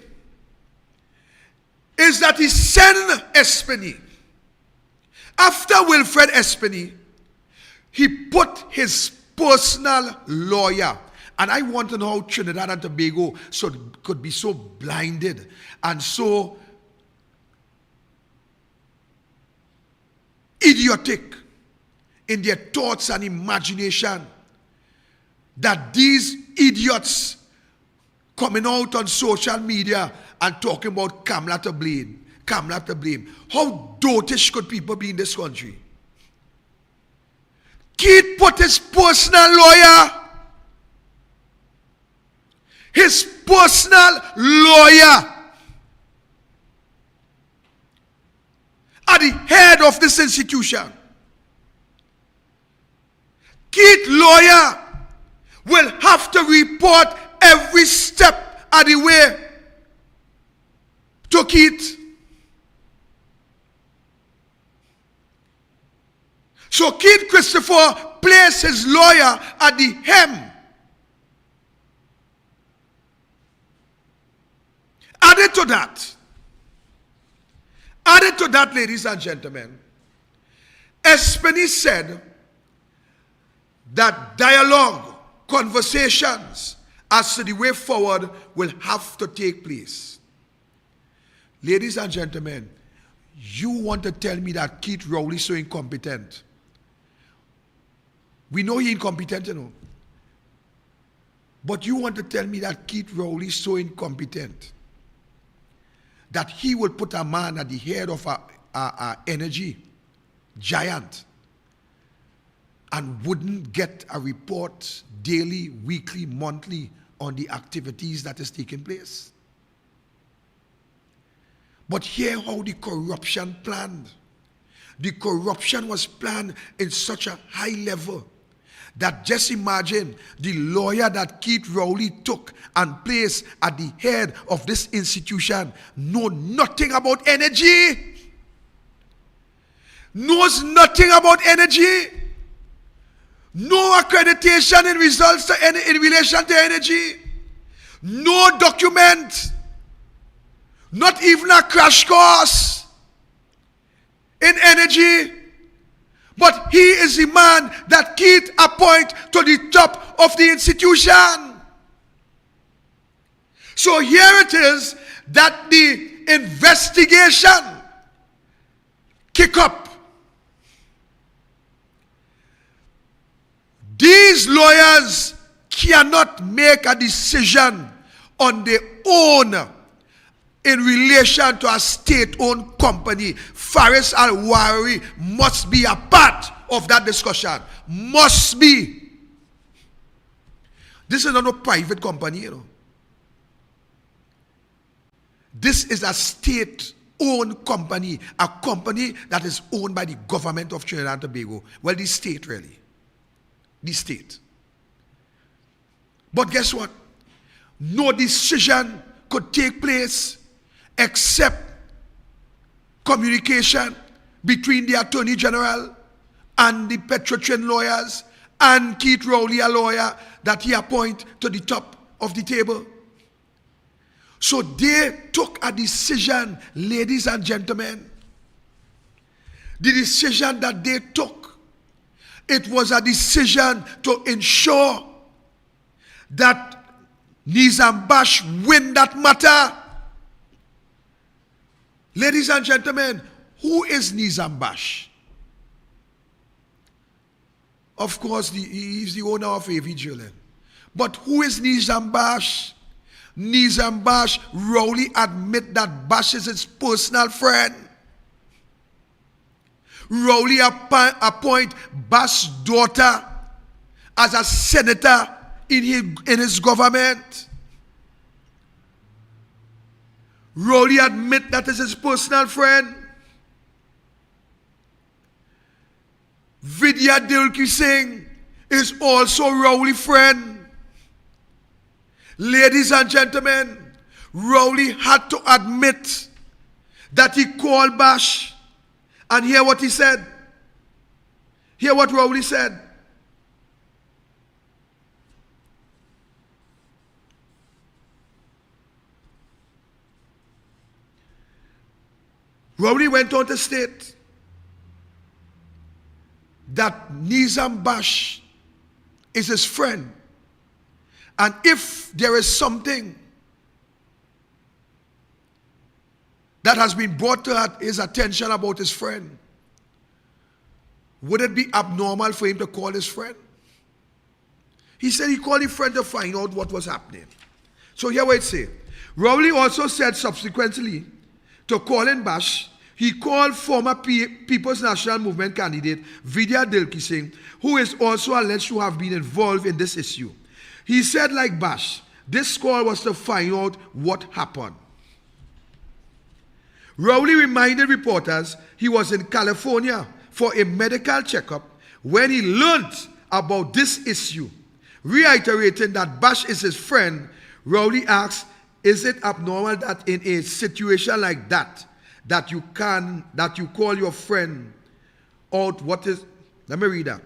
is that he sent Espany. After Wilfred Espany, he put his personal lawyer And I want to know how Trinidad and Tobago could be so blinded and so idiotic in their thoughts and imagination that these idiots coming out on social media and talking about Kamala to blame. How dotish could people be in this country? Keith put his personal lawyer at the head of this institution. Keith's lawyer will have to report every step of the way to Keith. So Keith Christopher placed his lawyer at the helm. Added to that, ladies and gentlemen, Espany said that dialogue, conversations as to the way forward will have to take place. Ladies and gentlemen, you want to tell me that Keith Rowley is so incompetent? We know he's incompetent, you know. But you want to tell me that Keith Rowley is so incompetent that he will put a man at the head of a energy giant and wouldn't get a report daily, weekly, monthly on the activities that is taking place? But hear how the corruption planned. The corruption was planned in such a high level that just imagine the lawyer that Keith Rowley took and placed at the head of this institution know nothing about energy. Knows nothing about energy. No accreditation in results in relation to energy. No document. Not even a crash course in energy. But he is the man that Keith appoint to the top of the institution. So here it is that the investigation kick up. These lawyers cannot make a decision on their own in relation to a state-owned company. Faris Al-Wari must be a part of that discussion. Must be. This is not a private company, you know. This is a state-owned company. A company that is owned by the government of Trinidad and Tobago. Well, the state, really. The state. But guess what? No decision could take place except communication between the Attorney General and the Petrotrin lawyers and Keith Rowley, a lawyer that he appoint to the top of the table. So they took a decision, ladies and gentlemen. The decision that they took, it was a decision to ensure that Nizam Bash win that matter. Ladies and gentlemen, who is Nizam Bash? Of course, he's the owner of AV Jewelry. But who is Nizam Bash? Nizam Bash, Rowley admit that Bash is his personal friend. Rowley appoint Bash's daughter as a senator in his government. Rowley admit that is his personal friend. Vidya Dilki Singh is also Rowley's friend. Ladies and gentlemen, Rowley had to admit that he called Bash. And hear what he said. Hear what Rowley said. Rowley went on to state that Nizam Bash is his friend And if there is something that has been brought to his attention about his friend, would it be abnormal for him to call his friend? He said he called his friend to find out what was happening. So here what it says. Rowley also said subsequently to Colin Bash, he called former People's National Movement candidate Vidya Dilke Singh, who is also alleged to have been involved in this issue. He said, like Bash, this call was to find out what happened. Rowley reminded reporters he was in California for a medical checkup when he learned about this issue. Reiterating that Bash is his friend, Rowley asked, is it abnormal that in a situation like that, that you call your friend out what is, let me read that.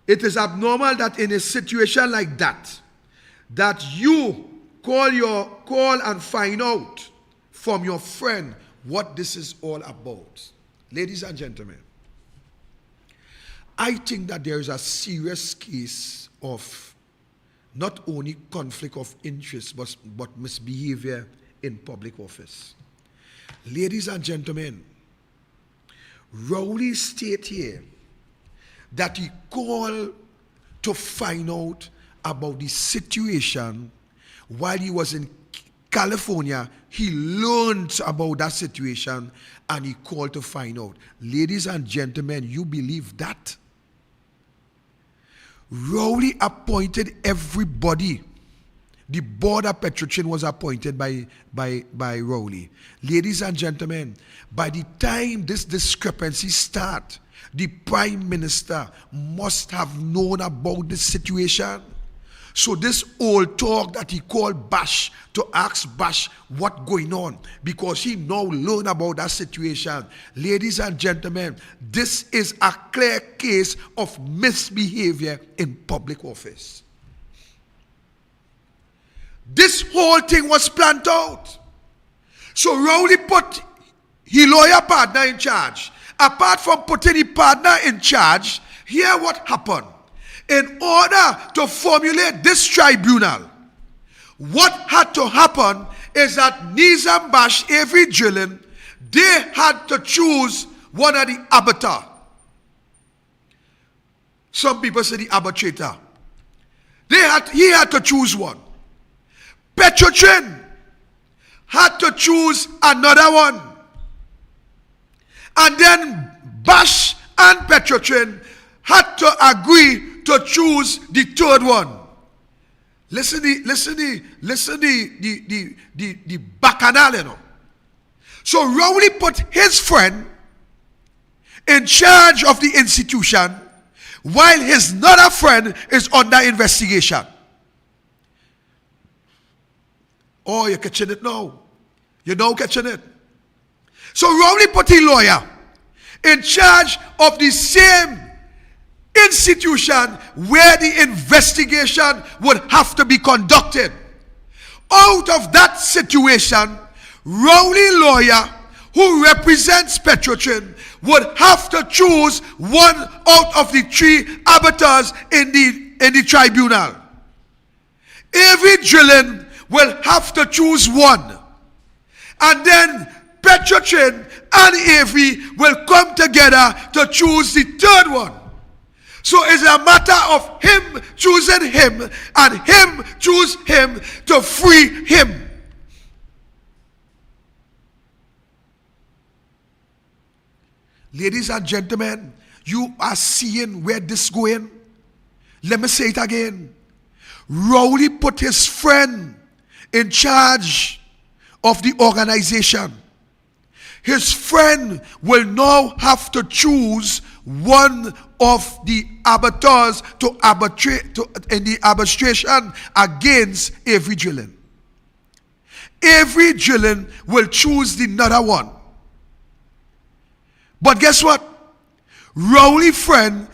It is abnormal that in a situation like that, that you call and find out from your friend what this is all about. Ladies and gentlemen, I think that there is a serious case of not only conflict of interest, but misbehavior in public office. Ladies and gentlemen, Rowley stated here that he called to find out about the situation while he was in California. He learned about that situation and he called to find out. Ladies and gentlemen, you believe that? Rowley appointed everybody. The board of Petrochin was appointed by Rowley. Ladies and gentlemen, by the time this discrepancy starts, the Prime Minister must have known about this situation. So this old talk that he called Bash to ask Bash what going on, because he now learned about that situation. Ladies and gentlemen, this is a clear case of misbehavior in public office. This whole thing was planned out. So Rowley put his lawyer partner in charge. Apart from putting his partner in charge, here what happened. In order to formulate this tribunal, what had to happen is that Nizam Bash, Avery Drilling, they had to choose one of the arbiter. Some people say the arbitrator. He had to choose one. Petrochin had to choose another one. And then Bash and Petrochin had to agree to choose the third one. Listen the bacchanal, you know. So Rowley put his friend in charge of the institution while his other friend is under investigation. Oh, you're catching it now. You're now catching it. So Rowley put his lawyer in charge of the same institution where the investigation would have to be conducted. Out of that situation, Rowley lawyer who represents Petrochin would have to choose one out of the three arbiters in the tribunal. Avery Drilling will have to choose one. And then Petrochin and Avery will come together to choose the third one. So it's a matter of him choosing him and him choose him to free him. Ladies and gentlemen, you are seeing where this is going. Let me say it again. Rowley put his friend in charge of the organization. His friend will now have to choose one of the arbiters to arbitrate in the arbitration against Avery Drilling. Avery Drilling will choose the other one. But guess what? Rowley friend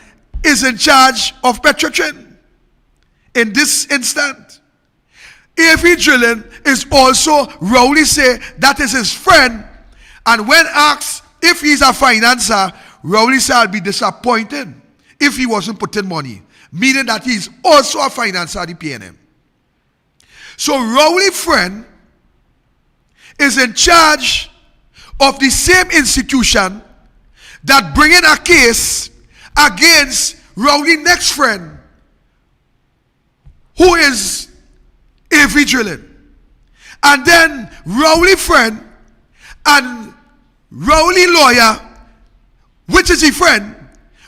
is in charge of Petrochin in this instant. Avery Drilling is also, Rowley say that is his friend, and when asked if he's a financer, Rowley said, I'll be disappointed if he wasn't putting money, meaning that he's also a financer at the PNM. So Rowley Friend is in charge of the same institution that bringing a case against Rowley next friend, who is a vigilant. And then Rowley Friend and Rowley lawyer, which is his friend,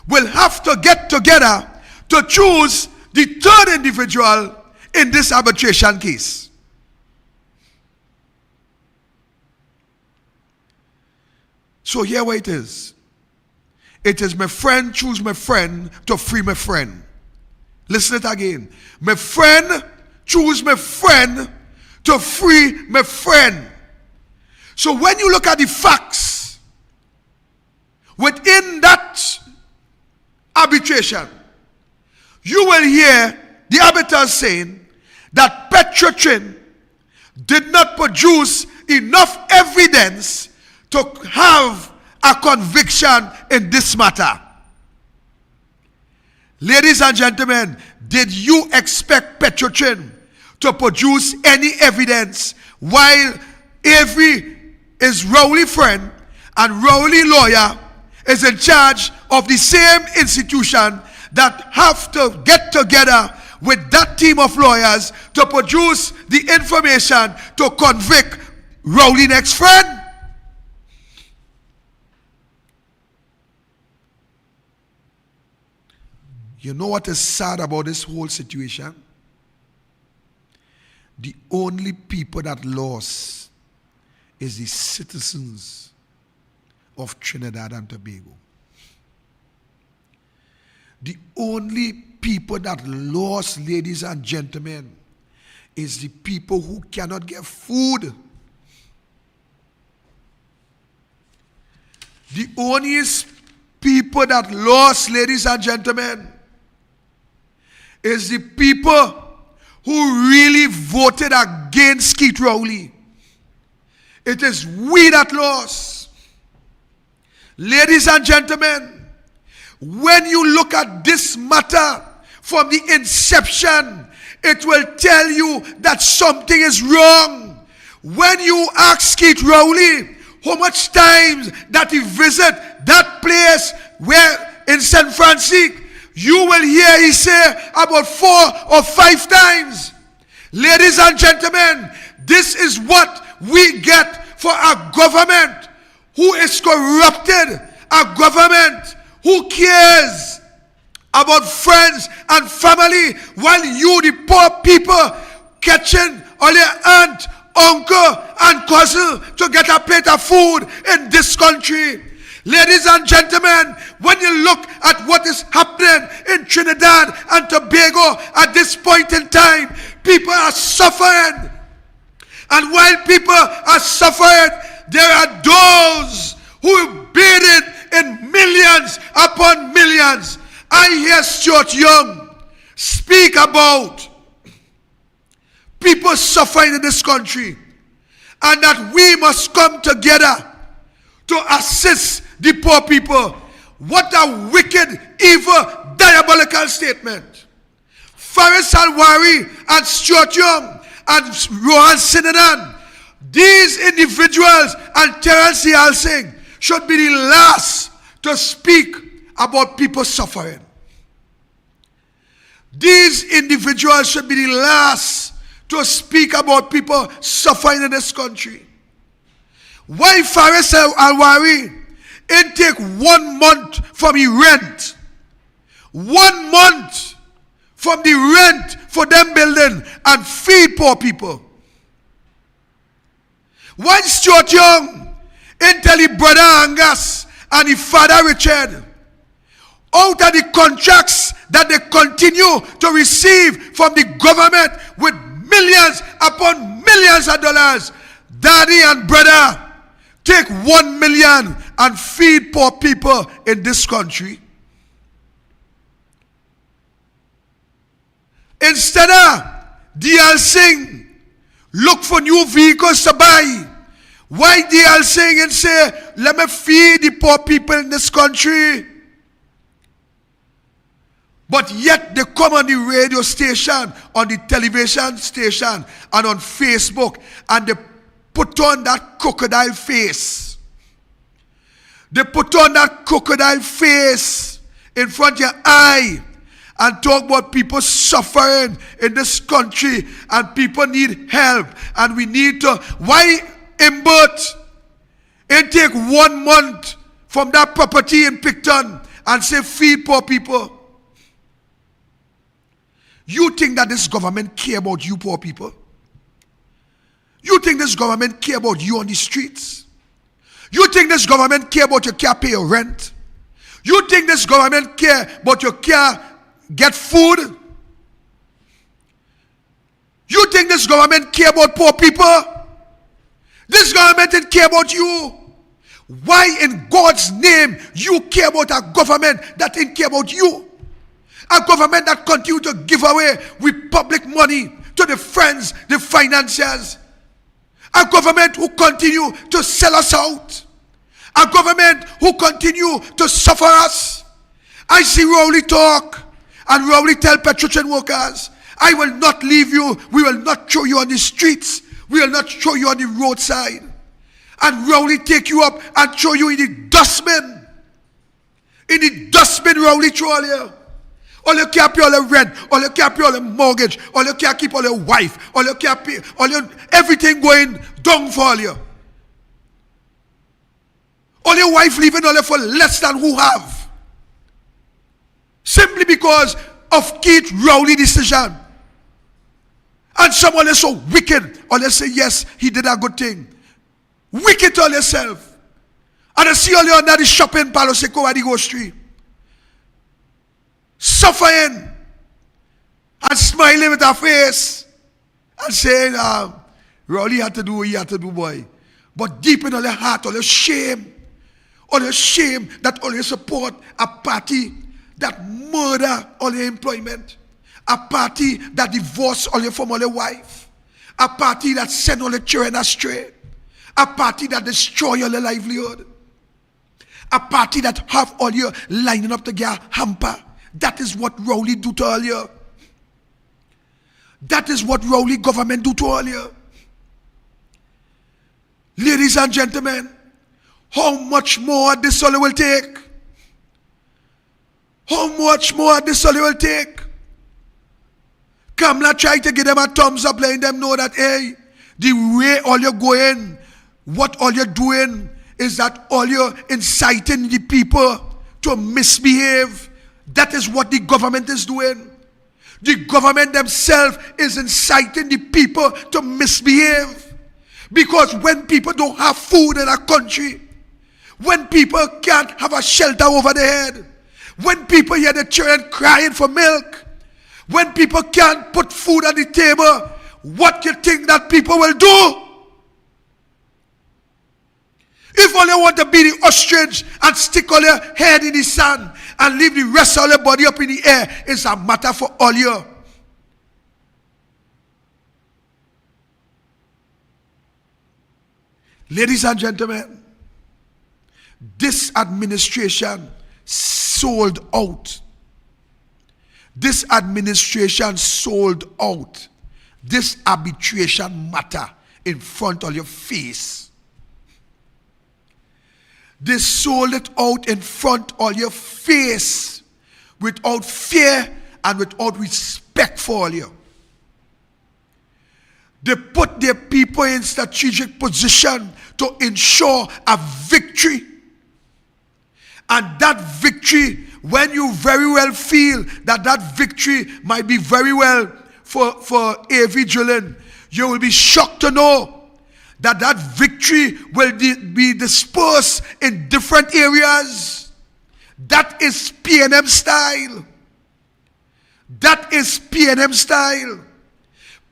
will have to get together to choose the third individual in this arbitration case. So here what it is. It is my friend choose my friend to free my friend. Listen it again. My friend choose my friend to free my friend. So when you look at the facts within that arbitration, you will hear the arbiters saying that Petrochin did not produce enough evidence to have a conviction in this matter. Ladies and gentlemen, did you expect Petrochin to produce any evidence while Avery is Rowley Friend and Rowley lawyer is in charge of the same institution that have to get together with that team of lawyers to produce the information to convict Rowley next friend? You know what is sad about this whole situation? The only people that lost is the citizens of Trinidad and Tobago. The only people that lost, ladies and gentlemen, is the people who cannot get food. The only people that lost, ladies and gentlemen, is the people who really voted against Keith Rowley. It is we that lost. Ladies and gentlemen, when you look at this matter from the inception, it will tell you that something is wrong. When you ask Keith Rowley how much times that he visit that place where in San Francisco, you will hear he say about 4 or 5 times. Ladies and gentlemen, this is what we get for a government who is corrupted, a government who cares about friends and family, while you, the poor people, catching all your aunt, uncle, and cousin to get a plate of food in this country. Ladies and gentlemen, when you look at what is happening in Trinidad and Tobago at this point in time, people are suffering. And while people are suffering, there are those who bid it in millions upon millions. I hear Stuart Young speak about people suffering in this country, and that we must come together to assist the poor people. What a wicked, evil, diabolical statement. Faris Alwari and Stuart Young and Rohan Sinanan, these individuals, and Terence Yalsing, should be the last to speak about people suffering. These individuals should be the last to speak about people suffering in this country. Why Faris Alwari it take 1 month from the rent? 1 month from the rent for them building and feed poor people. Why Stuart Young and tell his brother Angus and his father Richard, out of the contracts that they continue to receive from the government with millions upon millions of dollars, daddy and brother, take 1 million and feed poor people in this country. Instead of D.L. Singh look for new vehicles to buy, why D.L. Singh and say, let me feed the poor people in this country? But yet they come on the radio station, on the television station, and on Facebook, and they put on that crocodile face. They put on that crocodile face in front of your eye and talk about people suffering in this country and people need help and we need to. Why in birth it take 1 month from that property in Picton and say feed poor people? You think that this government care about you poor people? You think this government care about you on the streets? You think this government care about you can't pay your rent? You think this government care about you can't get food? You think this government care about poor people? This government didn't care about you. Why in God's name you care about a government that didn't care about you? A government that continue to give away with public money to the friends, the financiers. A government who continue to sell us out. A government who continue to suffer us. I see Rowley talk and Rowley tell petrol workers, I will not leave you. We will not throw you on the streets. We will not throw you on the roadside. And Rowley take you up and throw you in the dustbin. In the dustbin Rowley throw all you. All you can't pay all the rent, all you can't pay all the mortgage, all you can't keep all your wife, all you can't pay, all your everything going down for all you. All your wife leaving all you for less than who have. Simply because of Keith Rowley decision. And someone is so wicked, or they say, yes, he did a good thing. Wicked to all yourself. And I see all you under the shopping Palo Seco at the Go Street. Suffering and smiling with her face and saying, Rowley had to do what he had to do, boy. But deep in all your heart, all your shame that all you support a party that murder all your employment, a party that divorce all your from all your wife, a party that send all your children astray, a party that destroy all your livelihood, a party that have all you lining up to get hamper. That is what Rowley do to all you. That is what Rowley government do to all you. Ladies and gentlemen, how much more this all will take? How much more this all will take? Kamala try to give them a thumbs up, letting them know that, hey, the way all you're going, what all you're doing is that all you're inciting the people to misbehave. That is what the government is doing. The government themselves is inciting the people to misbehave. Because when people don't have food in a country, when people can't have a shelter over their head, when people hear the children crying for milk, when people can't put food on the table, what you think that people will do? If all you want to be the ostrich and stick all your head in the sand and leave the rest of your body up in the air, it's a matter for all you. Ladies and gentlemen, this administration sold out. This administration sold out this arbitration matter in front of your face. They sold it out in front of your face without fear and without respect for you. They put their people in strategic position to ensure a victory. And that victory, when you very well feel that that victory might be very well for A.V. Julin, you will be shocked to know that that victory will be dispersed in different areas. That is PNM style. That is PNM style.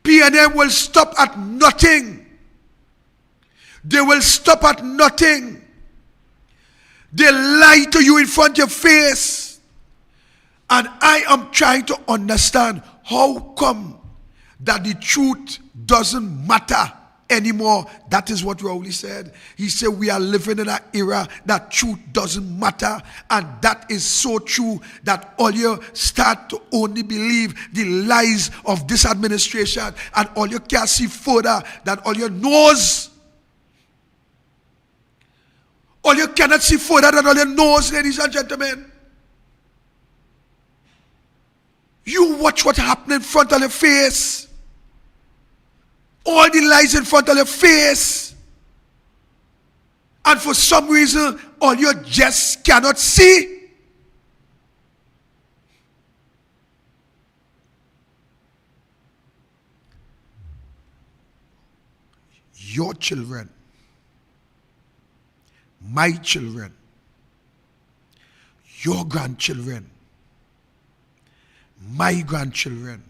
PNM will stop at nothing. They will stop at nothing. They lie to you in front of your face. And I am trying to understand how come that the truth doesn't matter anymore. That is what Rowley said. He said we are living in an era that truth doesn't matter, and that is so true that all you start to only believe the lies of this administration, and all you can see further than all your nose. All you cannot see further than all your nose, ladies and gentlemen. You watch what happened in front of your face. All the lies in front of your face. And for some reason, all you just cannot see. Your children, my children, your grandchildren, my grandchildren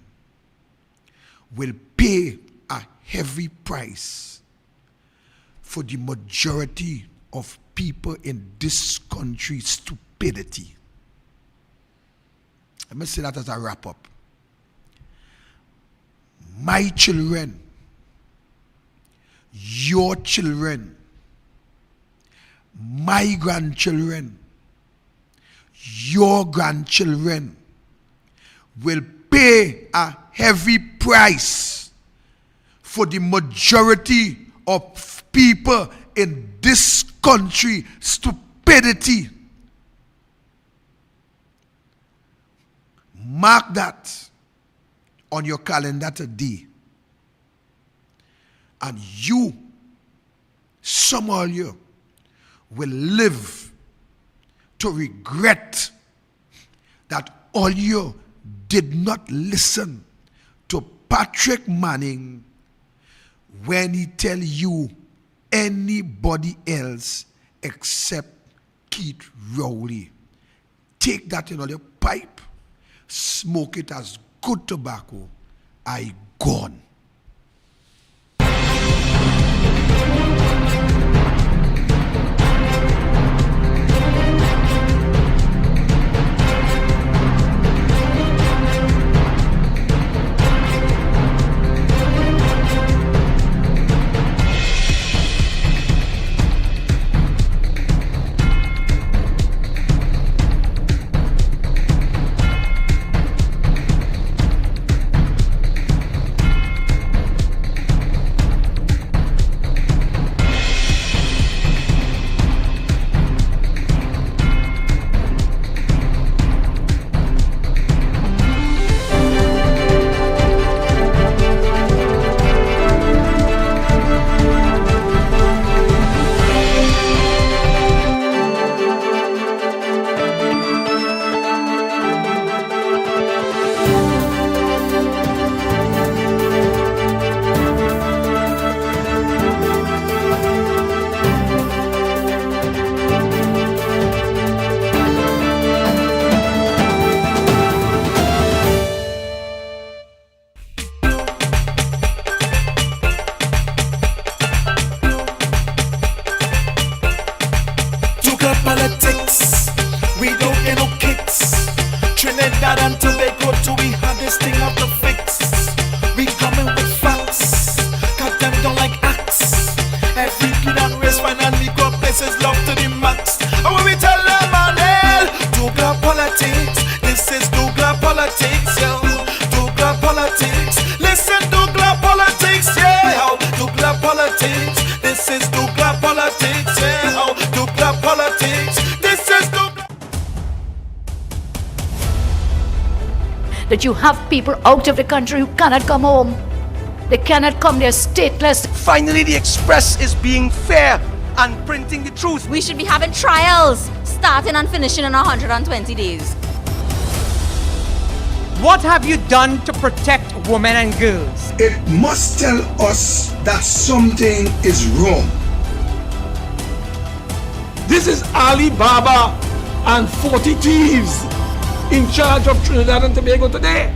will pay a heavy price for the majority of people in this country's stupidity. Let me say that as a wrap up. My children, your children, my grandchildren, your grandchildren will pay a heavy price for the majority of people in this country stupidity. Mark that on your calendar today. And you, some of you, will live to regret that all you did not listen to Patrick Manning when he tell you anybody else except Keith Rowley. Take that in your pipe, smoke it as good tobacco. I gone. Politics, we don't get no kicks. Trinidad and Tobago, do we have this thing out to fix? We coming with facts, got them don't like acts. Every kid and race, fine and we got places love to the max. And when we tell them, man, hell, Douglas politics, this is Douglas politics, yo. Douglas politics, listen, Douglas politics, yeah. Douglas politics, this is Douglas politics, yeah. Douglas politics, this is Douglas. That you have people out of the country who cannot come home. They cannot come, they're stateless. Finally, the Express is being fair and printing the truth. We should be having trials, starting and finishing in 120 days. What have you done to protect women and girls? It must tell us that something is wrong. This is Ali Baba and 40 thieves in charge of Trinidad and Tobago today.